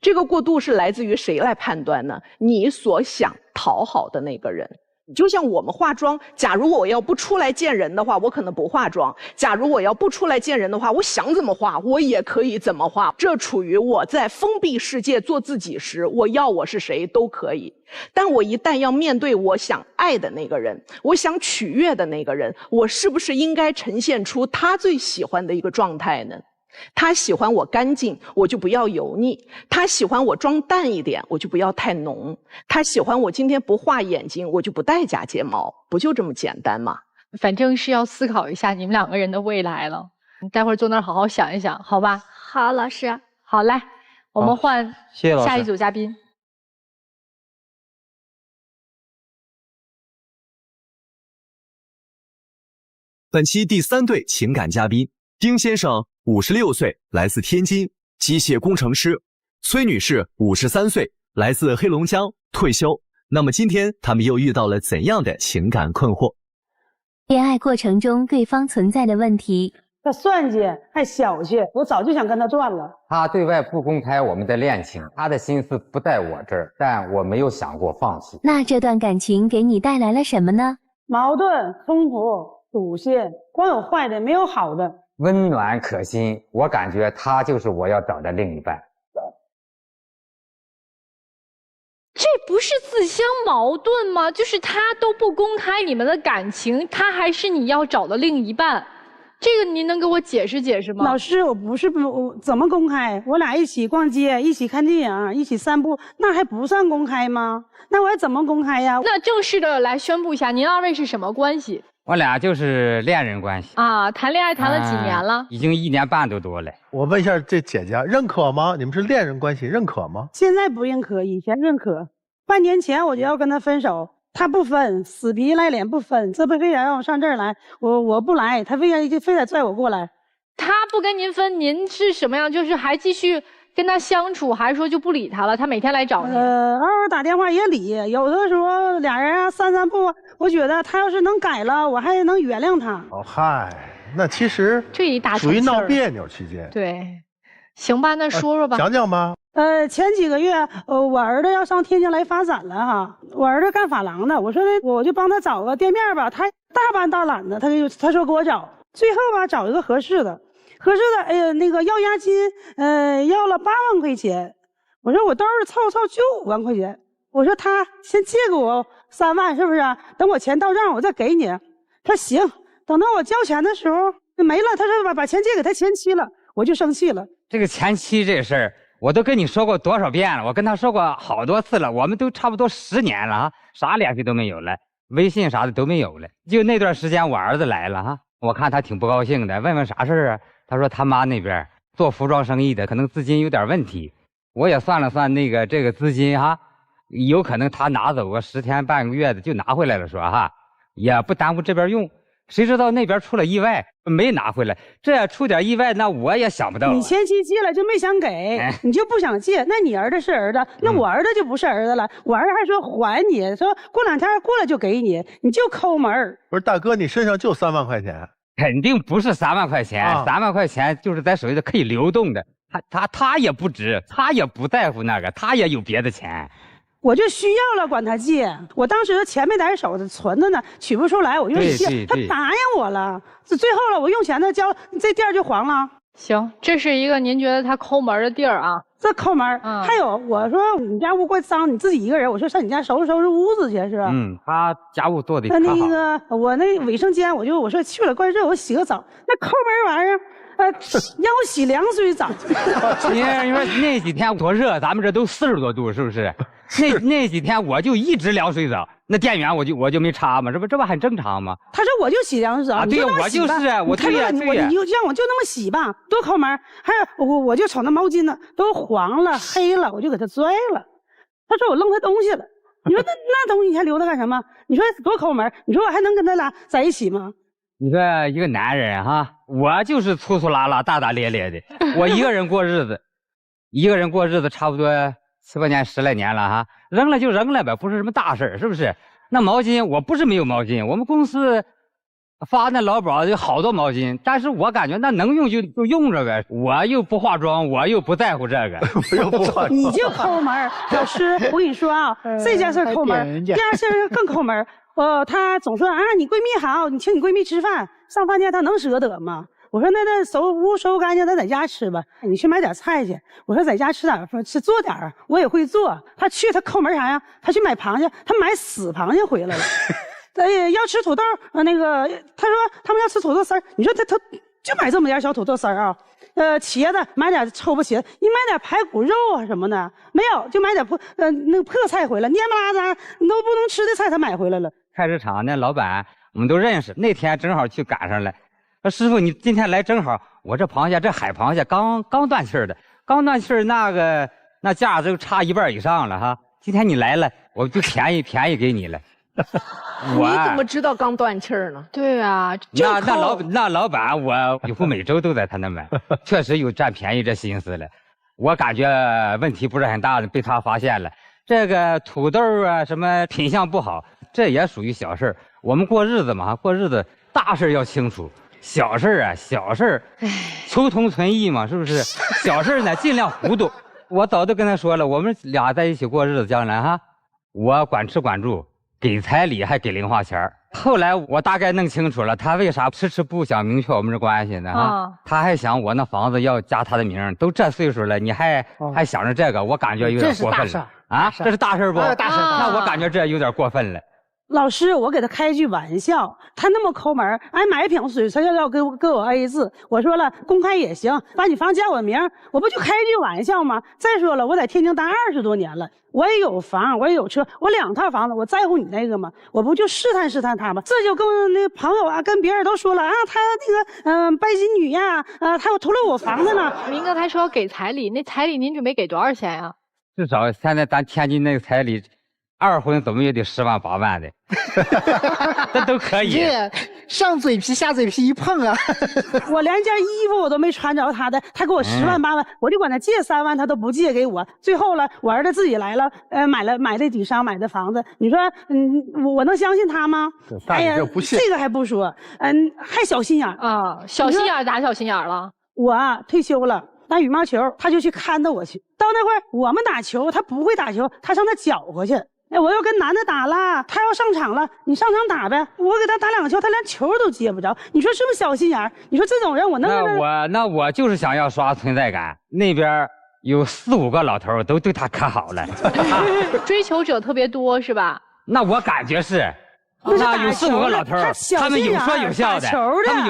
这个过度是来自于谁来判断呢？你所想讨好的那个人，就像我们化妆，假如我要不出来见人的话，我可能不化妆；假如我要不出来见人的话，我想怎么化，我也可以怎么化。这处于我在封闭世界做自己时，我是谁都可以。但我一旦要面对我想爱的那个人，我想取悦的那个人，我是不是应该呈现出他最喜欢的一个状态呢？他喜欢我干净，我就不要油腻；他喜欢我妆淡一点，我就不要太浓；他喜欢我今天不画眼睛，我就不戴假睫毛，不就这么简单吗？
反正是要思考一下你们两个人的未来了。你待会儿坐那儿好好想一想，好吧？
好，老师。
好，来，我们换
谢谢老师
下一组嘉宾。
本期第3对情感嘉宾，丁先生56岁，来自天津，机械工程师；崔女士53岁，来自黑龙江，退休。那么今天他们又遇到了怎样的情感困惑？
恋爱过程中对方存在的问题。
他算计还小气，我早就想跟他断了。
他对外不公开我们的恋情，他的心思不在我这儿，但我没有想过放弃。
那这段感情给你带来了什么呢？
矛盾、冲突、赌性，光有坏的没有好的。
温暖可亲，我感觉他就是我要找的另一半。
这不是自相矛盾吗？就是他都不公开你们的感情，他还是你要找的另一半，这个您能给我解释解释吗？
老师，我不是我怎么公开？我俩一起逛街，一起看电影，一起散步，那还不算公开吗？那我还怎么公开呀？
那正式的来宣布一下，您二位是什么关系？
我俩就是恋人关系
啊，谈恋爱谈了几年了？
已经1年半都多了。
我问一下这姐姐认可吗？你们是恋人关系，认可吗？
现在不认可，以前认可。半年前我就要跟他分手，他不分，死皮赖脸不分，这不非得让我上这儿来，我不来，他非得拽我过来。
他不跟您分，您是什么样？就是还继续跟他相处，还是说就不理他了？他每天来找你？偶
尔打电话也理，有的时候俩人啊散步，我觉得他要是能改了，我还能原谅他。
哦嗨，那其实
这一大
属于闹别扭期间。
对，行吧，那说说吧，
讲讲吧。
前几个月，我儿子要上天津来发展了哈，我儿子干发廊的，我说我就帮他找个店面吧，他大班大揽的，他说给我找，最后吧找一个合适的，哎呀那个要押金，要了8万块钱，我说我兜里凑就5万块钱，我说他先借给我3万是不是？等我钱到账我再给你，他行，等到我交钱的时候没了，他说把钱借给他前妻了，我就生气了。
这个前妻这事儿。我都跟你说过多少遍了，我跟他说过好多次了，我们都差不多10年了啊，啥联系都没有了，微信啥的都没有了。就那段时间我儿子来了哈，我看他挺不高兴的，问啥事儿啊？他说他妈那边做服装生意的，可能资金有点问题。我也算了算这个资金哈，有可能他拿走个10天半个月的就拿回来了，说哈也不耽误这边用。谁知道那边出了意外，没拿回来。这要出点意外，那我也想不到。
你前妻借了就没想给，你就不想借。那你儿子是儿子，那我儿子就不是儿子了。我儿子还说还你，说过2天过来就给你，你就抠门。
不是大哥，你身上就3万块钱？
肯定不是3万块钱，3万块钱就是在手里的可以流动的。他也不值，他也不在乎那个，他也有别的钱。
我就需要了，管他借。我当时钱没在手，存着呢，取不出来，我就借。他答应我了，最后了，我用钱他交，这店就黄了。
行，这是一个您觉得他抠门的地儿啊？
这抠门。还有，我说你家屋怪脏，你自己一个人，我说上你家收拾收拾屋子去，是吧？
他家务做的可好。
那个我那卫生间，我说去了怪热，我洗个澡。那抠门玩意儿。让我洗凉水澡。
你说那几天多热，咱们这都40多度，是不是？那几天我就一直凉水澡，那电源我就没插嘛，这不很正常吗？
他说我就洗凉水澡，
对呀，我就是我对呀，
你就让我就那么洗吧，多抠门。还有我就瞅那毛巾呢，都黄了黑了，我就给他拽了。他说我扔他东西了，你说那东西你还留它干什么？你说多抠门，你说我还能跟他俩在一起吗？
你说一个男人哈，我就是粗粗拉拉、大大咧咧的，我一个人过日子，差不多7、8年、10来年了哈，扔了就扔了呗，不是什么大事，是不是？那毛巾我不是没有毛巾，我们公司发那劳保有好多毛巾，但是我感觉那能用就用着呗，我又不化妆，我又不在乎这个，
又不化妆，
你就抠门。老师，我跟你说啊，这件事抠门，第二件更抠门。她总说啊，你闺蜜好，你请你闺蜜吃饭，上饭店她能舍得吗？我说那屋收干净，她在家吃吧。你去买点菜去。我说在家吃点做点啊，我也会做。她抠门啥呀？她去买螃蟹，她买死螃蟹回来了。要吃土豆，那个她说他们要吃土豆丝儿，你说她就买这么点小土豆丝儿啊？茄子买点抽不茄子，你买点排骨肉啊什么的没有，就买点那个破菜回来，蔫不拉杂你都不能吃的菜，他买回来了。
菜市场那老板我们都认识，那天正好去赶上了。说师傅，你今天来正好，我这螃蟹这海螃蟹刚断气儿的，刚断气儿那价就差1半以上了哈。今天你来了，我就便宜给你了。
你怎么知道刚断气儿呢？
对啊，
那老板我几乎每周都在他那买，确实有占便宜这心思了。我感觉问题不是很大的，被他发现了。这个土豆啊，什么品相不好，这也属于小事儿。我们过日子嘛，过日子大事要清楚，小事啊，求同存异嘛，是不是？小事呢，尽量糊涂。我早都跟他说了，我们俩在一起过日子，将来哈，我管吃管住。给彩礼还给零花钱。后来我大概弄清楚了，他为啥迟迟不想明确我们这关系呢？他还想我那房子要加他的名，都这岁数了，你还想着这个，我感觉有点过分了啊！这是大事不？大事。那我感觉这有点过分了。
老师，我给他开句玩笑，他那么抠门，买一瓶水，他要给我 A 字，我说了，公开也行，把你房加我名，我不就开句玩笑吗？再说了，我在天津待20多年了，我也有房，我也有车，我2套房子，我在乎你那个吗？我不就试探他吗？这就跟那朋友啊，跟别人都说了啊，他那个拜金女呀，他要图了我房子呢。
明哥他说要给彩礼，那彩礼您准备给多少钱呀？
至少现在咱天津那个彩礼。2婚怎么也得10万8万的，这都可以。
上嘴皮下嘴皮一碰啊！
我连件衣服我都没穿着他的，他给我10万8万，我就管他借3万，他都不借给我。最后了，我儿子自己来了，买的底商，买的房子。你说，我能相信他吗？
哎呀，
这个还不说，还小心眼
啊！小心眼咋小心眼了？
我退休了。打羽毛球，他就去看着我去。到那会儿，我们打球，他不会打球，他上那搅和去。我要跟男的打了，他要上场了，你上场打呗。我给他打2球，他连球都接不着。你说是不是小心眼儿？你说这种人我能跟他？
那我就是想要刷存在感。那边有4、5个老头都对他可好了，
追求者特别多是吧？
那我感觉是。那有4、5个老头，他们有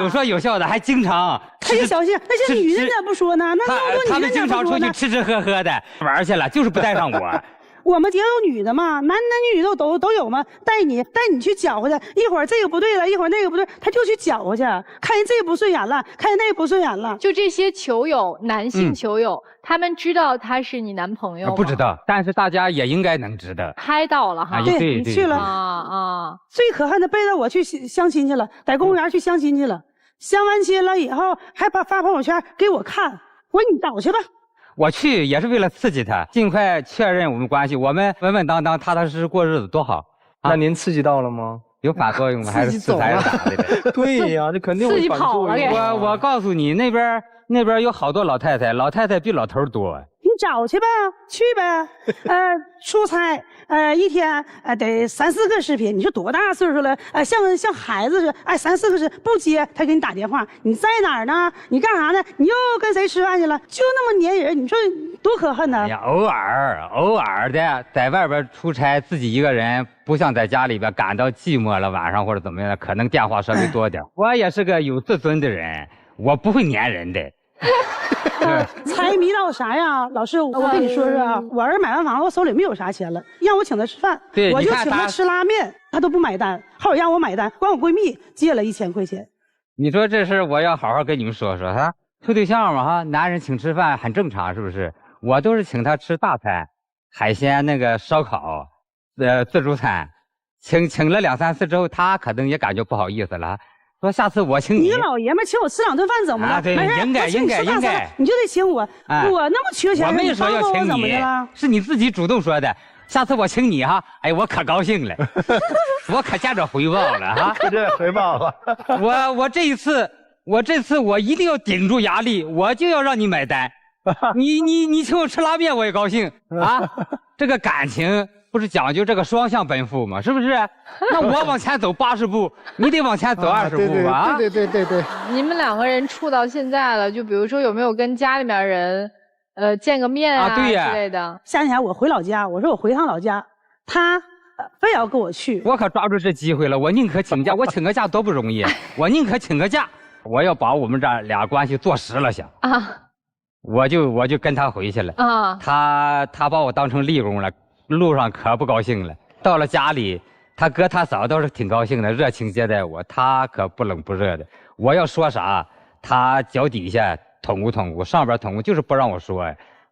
说有笑的，还经常。
他也小心，那些女的咋不说呢？那么多女的
他们经常出去吃喝的玩去了，就是不带上我。
我们也有女的嘛，男女都有嘛，带你去搅和去，一会儿这个不对了，一会儿那个不对，他就去搅和去，看人这不顺眼了，看人那不顺眼了。
就这些球友，男性球友，他们知道他是你男朋友吗？
不知道，但是大家也应该能知道。
猜到了哈，
对，你去了最可恨的背着我去相亲去了，在公园去相亲去了，相完亲了以后还发朋友圈给我看，我说你找去吧。
我去也是为了刺激他，尽快确认我们关系。我们稳稳当当、踏踏实实过日子多好。
那您刺激到了吗？
有反作用吗？还是刺还是咋的？
对呀，这肯定会反作用。
我告诉你，那边有好多老太太比老头多。
你找去吧，去呗。出差，一天得3、4个视频。你说多大岁数了？像孩子似的，3、4个视频不接，他给你打电话，你在哪儿呢？你干啥呢？你又跟谁吃饭去了？就那么粘人，你说多可恨呢？
哎呀，偶尔的在外边出差，自己一个人，不像在家里边感到寂寞了，晚上或者怎么样，可能电话稍微多点。我也是个有自尊的人，我不会粘人的。
财迷到啥呀？老师，我跟你说说啊，我儿买完房子，我手里没有啥钱了，让我请他吃饭，我就请他吃拉面，他都不买单，后来让我买单，管我闺蜜借了1000块钱。
你说这事我要好好跟你们说说哈，处对象嘛哈，男人请吃饭很正常，是不是？我都是请他吃大餐，海鲜那个烧烤，自助餐，请了2、3次之后，他可能也感觉不好意思了。说下次我请你。
你老爷们请我吃2顿饭怎么了？
对，应该，
你就得请我。我那么缺钱，
我没说要请你，是你自己主动说的。下次我请你哈，哎，我可高兴了，我可见着回报了哈。
这回报了。
我这次我一定要顶住压力，我就要让你买单。你请我吃拉面我也高兴啊。这个感情不是讲究这个双向奔赴吗？是不是？那我往前走80步，你得往前走20步吧？
对。
你们2个人处到现在了，就比如说有没有跟家里面人，见个面啊
对
之类的？
夏天我回老家，我说我回趟老家，他非要跟我去。
我可抓住这机会了，我宁可请假，我请个假多不容易，我宁可请个假，我要把我们这俩关系做实了想
啊。
我就跟他回去了
啊，
他把我当成立功了，路上可不高兴了。到了家里，他哥他嫂倒是挺高兴的，热情接待我，他可不冷不热的。我要说啥，他脚底下捅咕，上边捅咕，就是不让我说。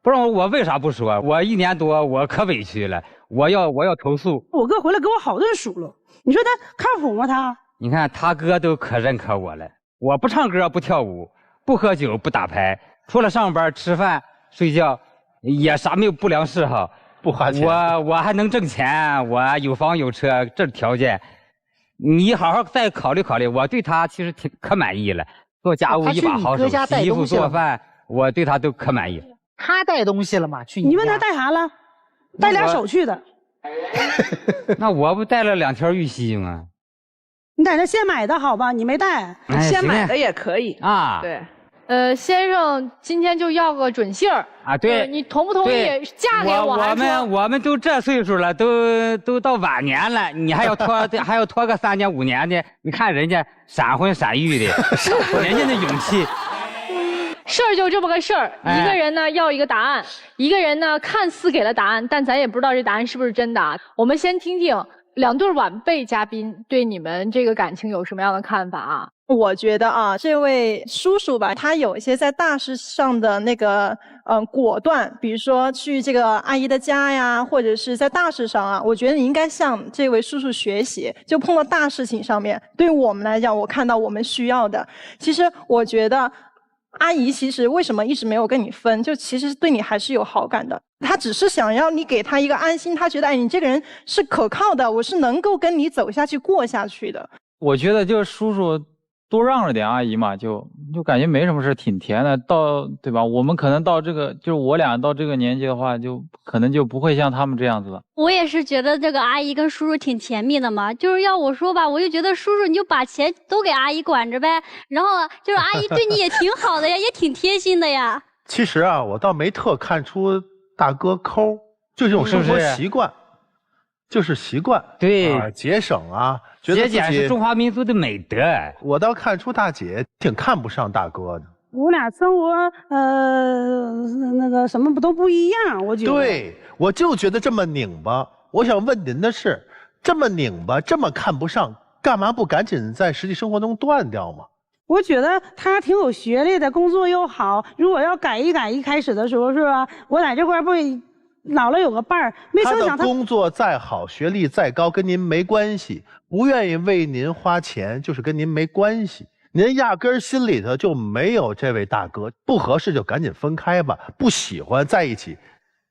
不让我为啥不说？我1年多，我可委屈了，我要投诉。
我哥回来给我好顿数了，你说他靠谱吗？他？
你看他哥都可认可我了，我不唱歌不跳舞，不喝酒不打牌。除了上班、吃饭、睡觉，也啥没有不良嗜好，
不花钱。
我还能挣钱，我有房有车，这条件，你好好再考虑考虑。我对他其实可满意了，做家务一把好手，洗衣服做饭，我对他都可满意。
他带东西了吗？去
你问他带啥了？带俩手去的。
那我不带了2条玉溪吗？
你在这现买的好吧？你没带，
现买的也可以
啊。
对。
先生，今天就要个准信儿
啊！对，
你同不同意嫁给我？
我们都这岁数了，都到晚年了，你还要拖个3年5年的？你看人家闪婚闪育的，人家的勇气。
事儿就这么个事儿，一个人呢要一个答案，一个人呢看似给了答案，但咱也不知道这答案是不是真的啊。我们先听听2对晚辈嘉宾对你们这个感情有什么样的看法啊？
我觉得啊，这位叔叔吧，他有一些在大事上的那个果断，比如说去这个阿姨的家呀，或者是在大事上啊，我觉得你应该向这位叔叔学习。就碰到大事情上面，对于我们来讲，我看到我们需要的，其实我觉得阿姨其实为什么一直没有跟你分，就其实对你还是有好感的。他只是想要你给他一个安心，他觉得哎，你这个人是可靠的，我是能够跟你走下去过下去的。
我觉得就是叔叔多让着点阿姨嘛，就感觉没什么事，挺甜的。对吧？我们可能到这个，就是我俩到这个年纪的话，就可能就不会像他们这样子了。
我也是觉得这个阿姨跟叔叔挺甜蜜的嘛，就是要我说吧，我就觉得叔叔你就把钱都给阿姨管着呗，然后就是阿姨对你也挺好的呀，也挺贴心的呀。
其实啊，我倒没特看出大哥抠，就这种生活习惯。就是习惯，
对，
节省啊，觉得
节俭是中华民族的美德。
我倒看出大姐挺看不上大哥的。
我俩生活那个什么不都不一样，我觉得。
对，我就觉得这么拧巴。我想问您的是，这么拧巴，这么看不上，干嘛不赶紧在实际生活中断掉吗？
我觉得他挺有学历的，工作又好。如果要改一改，一开始的时候是吧？我在这块不。老了有个伴儿，没成想
他的工作再好，学历再高，跟您没关系。不愿意为您花钱，就是跟您没关系。您压根儿心里头就没有这位大哥，不合适就赶紧分开吧。不喜欢在一起，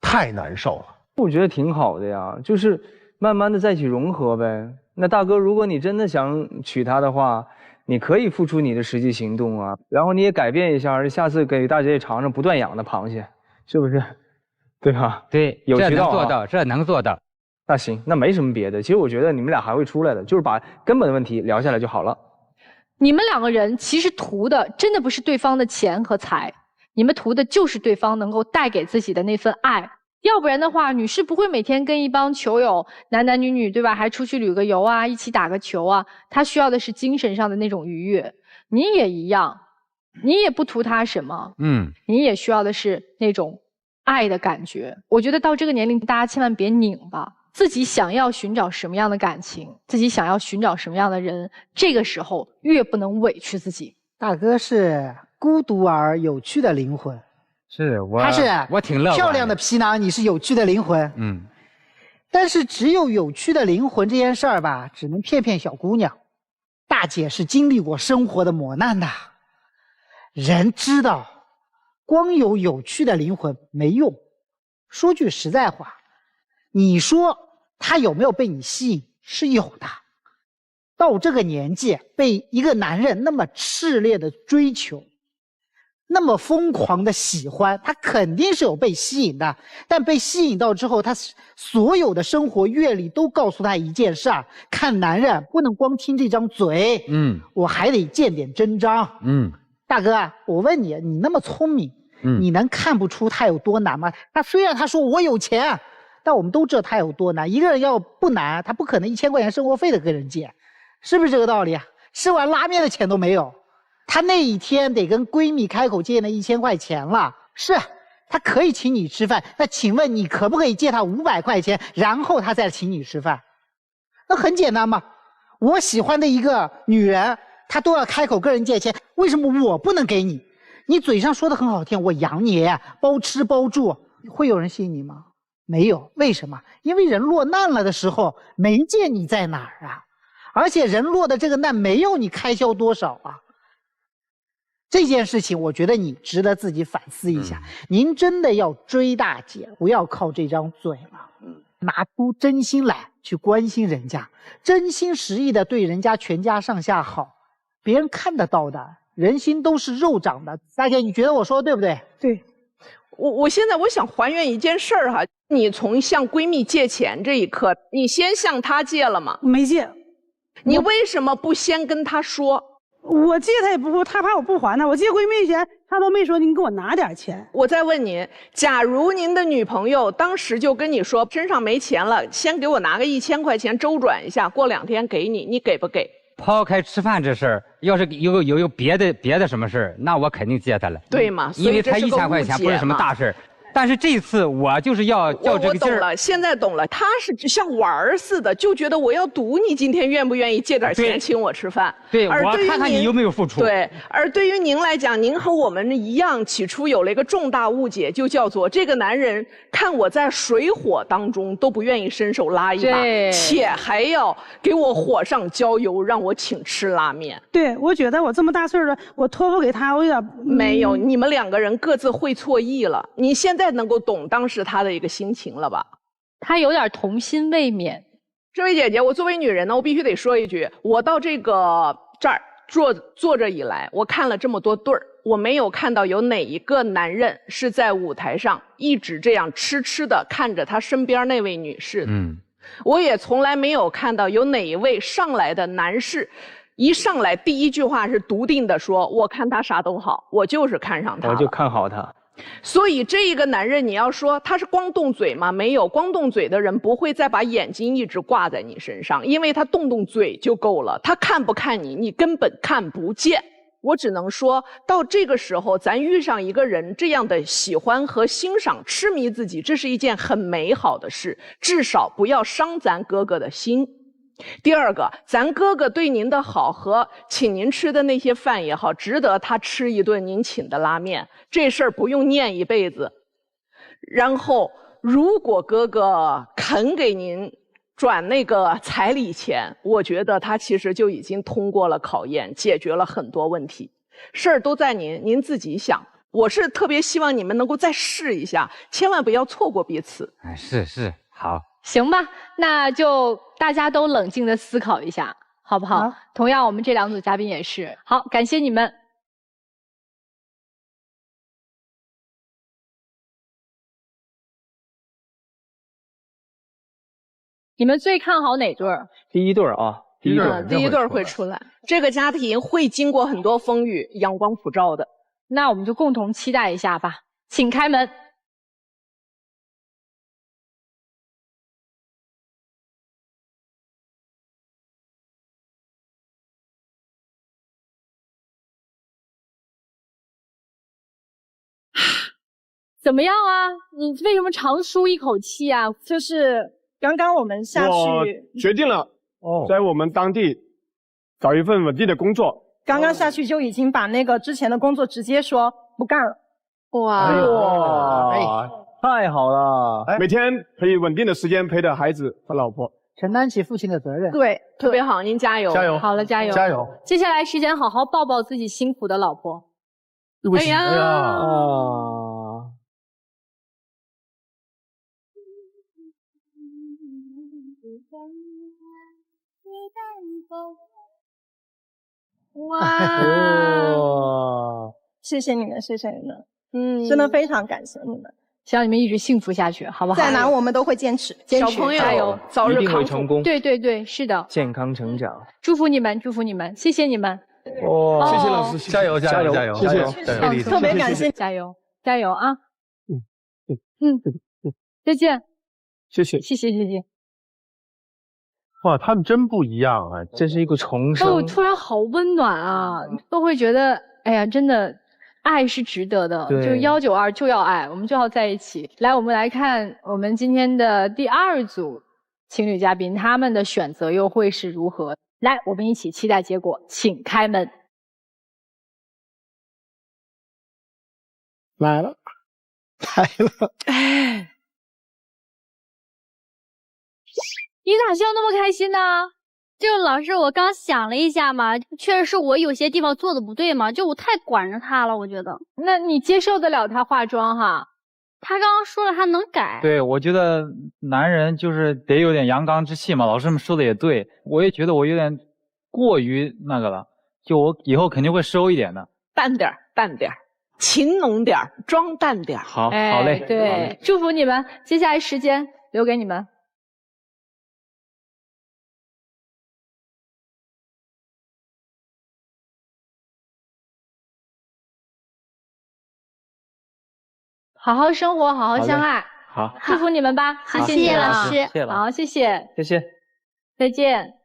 太难受了。
我觉得挺好的呀，就是慢慢的在一起融合呗。那大哥，如果你真的想娶她的话，你可以付出你的实际行动啊，然后你也改变一下，下次给大姐也尝尝不断养的螃蟹，是不是？对吧？
对，
有渠道
啊，这能做到。
那行，那没什么别的。其实我觉得你们俩还会出来的，就是把根本的问题聊下来就好了。
你们2个人其实图的真的不是对方的钱和财，你们图的就是对方能够带给自己的那份爱。要不然的话，女士不会每天跟一帮球友男男女女，对吧？还出去旅个游啊，一起打个球啊。她需要的是精神上的那种愉悦。你也一样，你也不图她什么，你也需要的是那种爱的感觉。我觉得到这个年龄，大家千万别拧巴，自己想要寻找什么样的感情，自己想要寻找什么样的人，这个时候越不能委屈自己。
大哥是孤独而有趣的灵魂，
是
我
挺乐观的。
漂亮的皮囊，你是有趣的灵魂。但是只有有趣的灵魂这件事儿吧，只能骗骗小姑娘。大姐是经历过生活的磨难的，人知道。光有有趣的灵魂没用。说句实在话，你说他有没有被你吸引？是有的。到这个年纪，被一个男人那么炽烈的追求，那么疯狂的喜欢，他肯定是有被吸引的。但被吸引到之后，他所有的生活阅历都告诉他一件事儿：看男人不能光听这张嘴，我还得见点真章。大哥，我问你，你那么聪明，你能看不出他有多难吗？他虽然他说我有钱，但我们都知道他有多难。一个人要不难，他不可能1000块钱生活费的跟人借，是不是这个道理啊？吃碗拉面的钱都没有。她那一天得跟闺蜜开口借那1000块钱了，是她可以请你吃饭，那请问你可不可以借她500块钱，然后她再请你吃饭？那很简单嘛，我喜欢的一个女人，她都要开口跟人借钱，为什么我不能给你？你嘴上说的很好听，我养你，包吃包住，会有人信你吗？没有，为什么？因为人落难了的时候，没见你在哪儿啊，而且人落的这个难没有你开销多少啊。这件事情我觉得你值得自己反思一下，您真的要追大姐，不要靠这张嘴了，拿出真心来去关心人家，真心实意的对人家全家上下好，别人看得到的，人心都是肉长的。大姐，你觉得我说的对不对？
对。我现在想还原一件事儿哈，你从向闺蜜借钱这一刻，你先向她借了吗？
没借。
你为什么不先跟她说？
我借他也不，他怕我不还他。我借闺蜜钱，他都没说你给我拿点钱。
我再问您，假如您的女朋友当时就跟你说身上没钱了，先给我拿个1000块钱周转一下，过2天给你，你给不给？
抛开吃饭这事儿，要是有别的什么事儿，那我肯定借他了。
对嘛？
因为他1000块钱不是什么大事儿。但是这一次我就是要这个劲儿。
我懂了，现在懂了。他是像玩儿似的，就觉得我要赌你今天愿不愿意借点钱请我吃饭。
对，我看看你有没有付出。
对，而对于您来讲，您和我们一样，起初有了一个重大误解，就叫做这个男人看我在水火当中都不愿意伸手拉一把，且还要给我火上浇油，让我请吃拉面。
对，我觉得我这么大岁数了，我托付给他，我有点
没有。你们2个人各自会错意了。你现在能够懂当时他的一个心情了吧？
他有点童心未泯。
这位姐姐，我作为女人呢，我必须得说一句，我到这儿坐着以来，我看了这么多对儿，我没有看到有哪一个男人是在舞台上一直这样痴痴的看着他身边那位女士的。我也从来没有看到有哪一位上来的男士一上来第一句话是笃定的说，我看他啥都好，我就是看上他了，
我就看好他。
所以这一个男人，你要说他是光动嘴吗？没有，光动嘴的人不会再把眼睛一直挂在你身上，因为他动嘴就够了。他看不看你，你根本看不见。我只能说到这个时候，咱遇上一个人这样的喜欢和欣赏、痴迷自己，这是一件很美好的事，至少不要伤咱哥哥的心。第二个，咱哥哥对您的好和请您吃的那些饭也好，值得他吃一顿您请的拉面，这事儿不用念一辈子。然后，如果哥哥肯给您转那个彩礼钱，我觉得他其实就已经通过了考验，解决了很多问题。事儿都在您，您自己想。我是特别希望你们能够再试一下，千万不要错过彼此。
是，好。
行吧，那就大家都冷静的思考一下，好不好？同样，我们这2组嘉宾也是。好，感谢你们。你们最看好哪对儿？
第一对儿啊，第一
对儿会出来。这个家庭会经过很多风雨，阳光普照的。
那我们就共同期待一下吧，请开门。怎么样啊？你为什么长舒一口气啊？
就是刚刚我们下去，
我决定了，在我们当地找一份稳定的工作。
刚刚下去就已经把那个之前的工作直接说不干了。
哇，太好了！
每天可以稳定的时间陪着孩子和老婆，
承担起父亲的责任。
对，特别好，您加油！
加油！
好了，加油！
加油！
接下来时间好好抱抱自己辛苦的老婆。
对不起，
哎呀
哇！
谢谢你们，谢谢你们，真的非常感谢你们。
希望你们一直幸福下去，好不好？
再难我们都会坚持，
坚持，
小朋友
加油，
早日
一定会成功。
对对对，是的，
健康成长。
祝福你们，祝福你们，谢谢你们。
哇，
谢谢老师，
加油加油加油，
谢谢，
特别感谢，
加油加油啊！
嗯，
再见，
谢谢，
谢谢谢谢。
哇，他们真不一样啊！
这是一个重生。
哦，突然好温暖啊，都会觉得，哎呀，真的。爱是值得的，就是192就要爱，我们就要在一起。来，我们来看我们今天的第2组情侣嘉宾，他们的选择又会是如何？来，我们一起期待结果，请开门。
来了，来了！
哎，
你咋笑那么开心呢？就老师，我刚想了一下嘛，确实是我有些地方做的不对嘛，就我太管着他了，我觉得。
那你接受得了他化妆哈？
他刚刚说了他能改。
对，我觉得男人就是得有点阳刚之气嘛，老师们说的也对，我也觉得我有点过于那个了，就我以后肯定会收一点的。
淡点淡点，情浓点，妆淡点。
好，好嘞，
对，
好嘞，
祝福你们，接下来时间留给你们。好好生活，好好相爱，
好，
祝福你们吧！
谢谢老师，
谢谢
好，谢谢，
谢谢，
再见。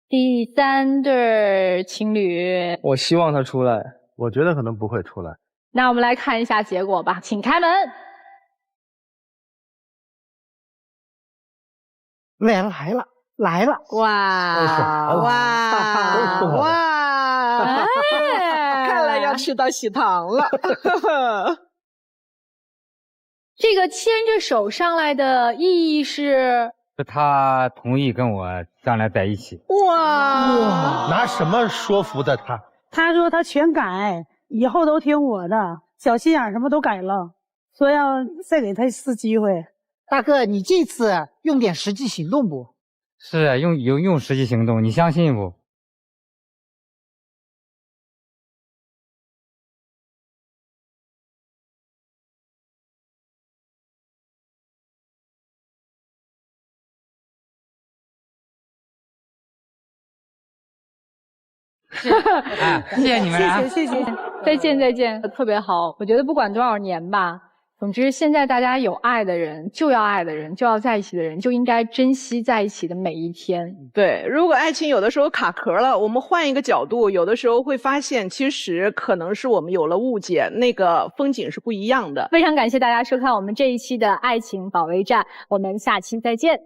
第3对情侣，
我希望他出来，
我觉得可能不会出来。
那我们来看一下结果吧，请开门。
来了，来了！
哇！看来要吃到喜糖了。
这个牵着手上来的意义是？
他同意跟我将来在一起。
哇！拿什么说服的他？
他说他全改，以后都听我的，小心眼什么都改了，说要再给他一次机会。
大哥，你这次用点实际行动不？
是用实际行动，你相信不？谢谢你们啊！
谢谢，再见再见，特别好。我觉得不管多少年吧，总之现在大家有爱的人，就要爱的人，就要在一起的人，就应该珍惜在一起的每一天。
对，如果爱情有的时候卡壳了，我们换一个角度，有的时候会发现，其实可能是我们有了误解，那个风景是不一样的。
非常感谢大家收看我们这一期的爱情保卫战，我们下期再见。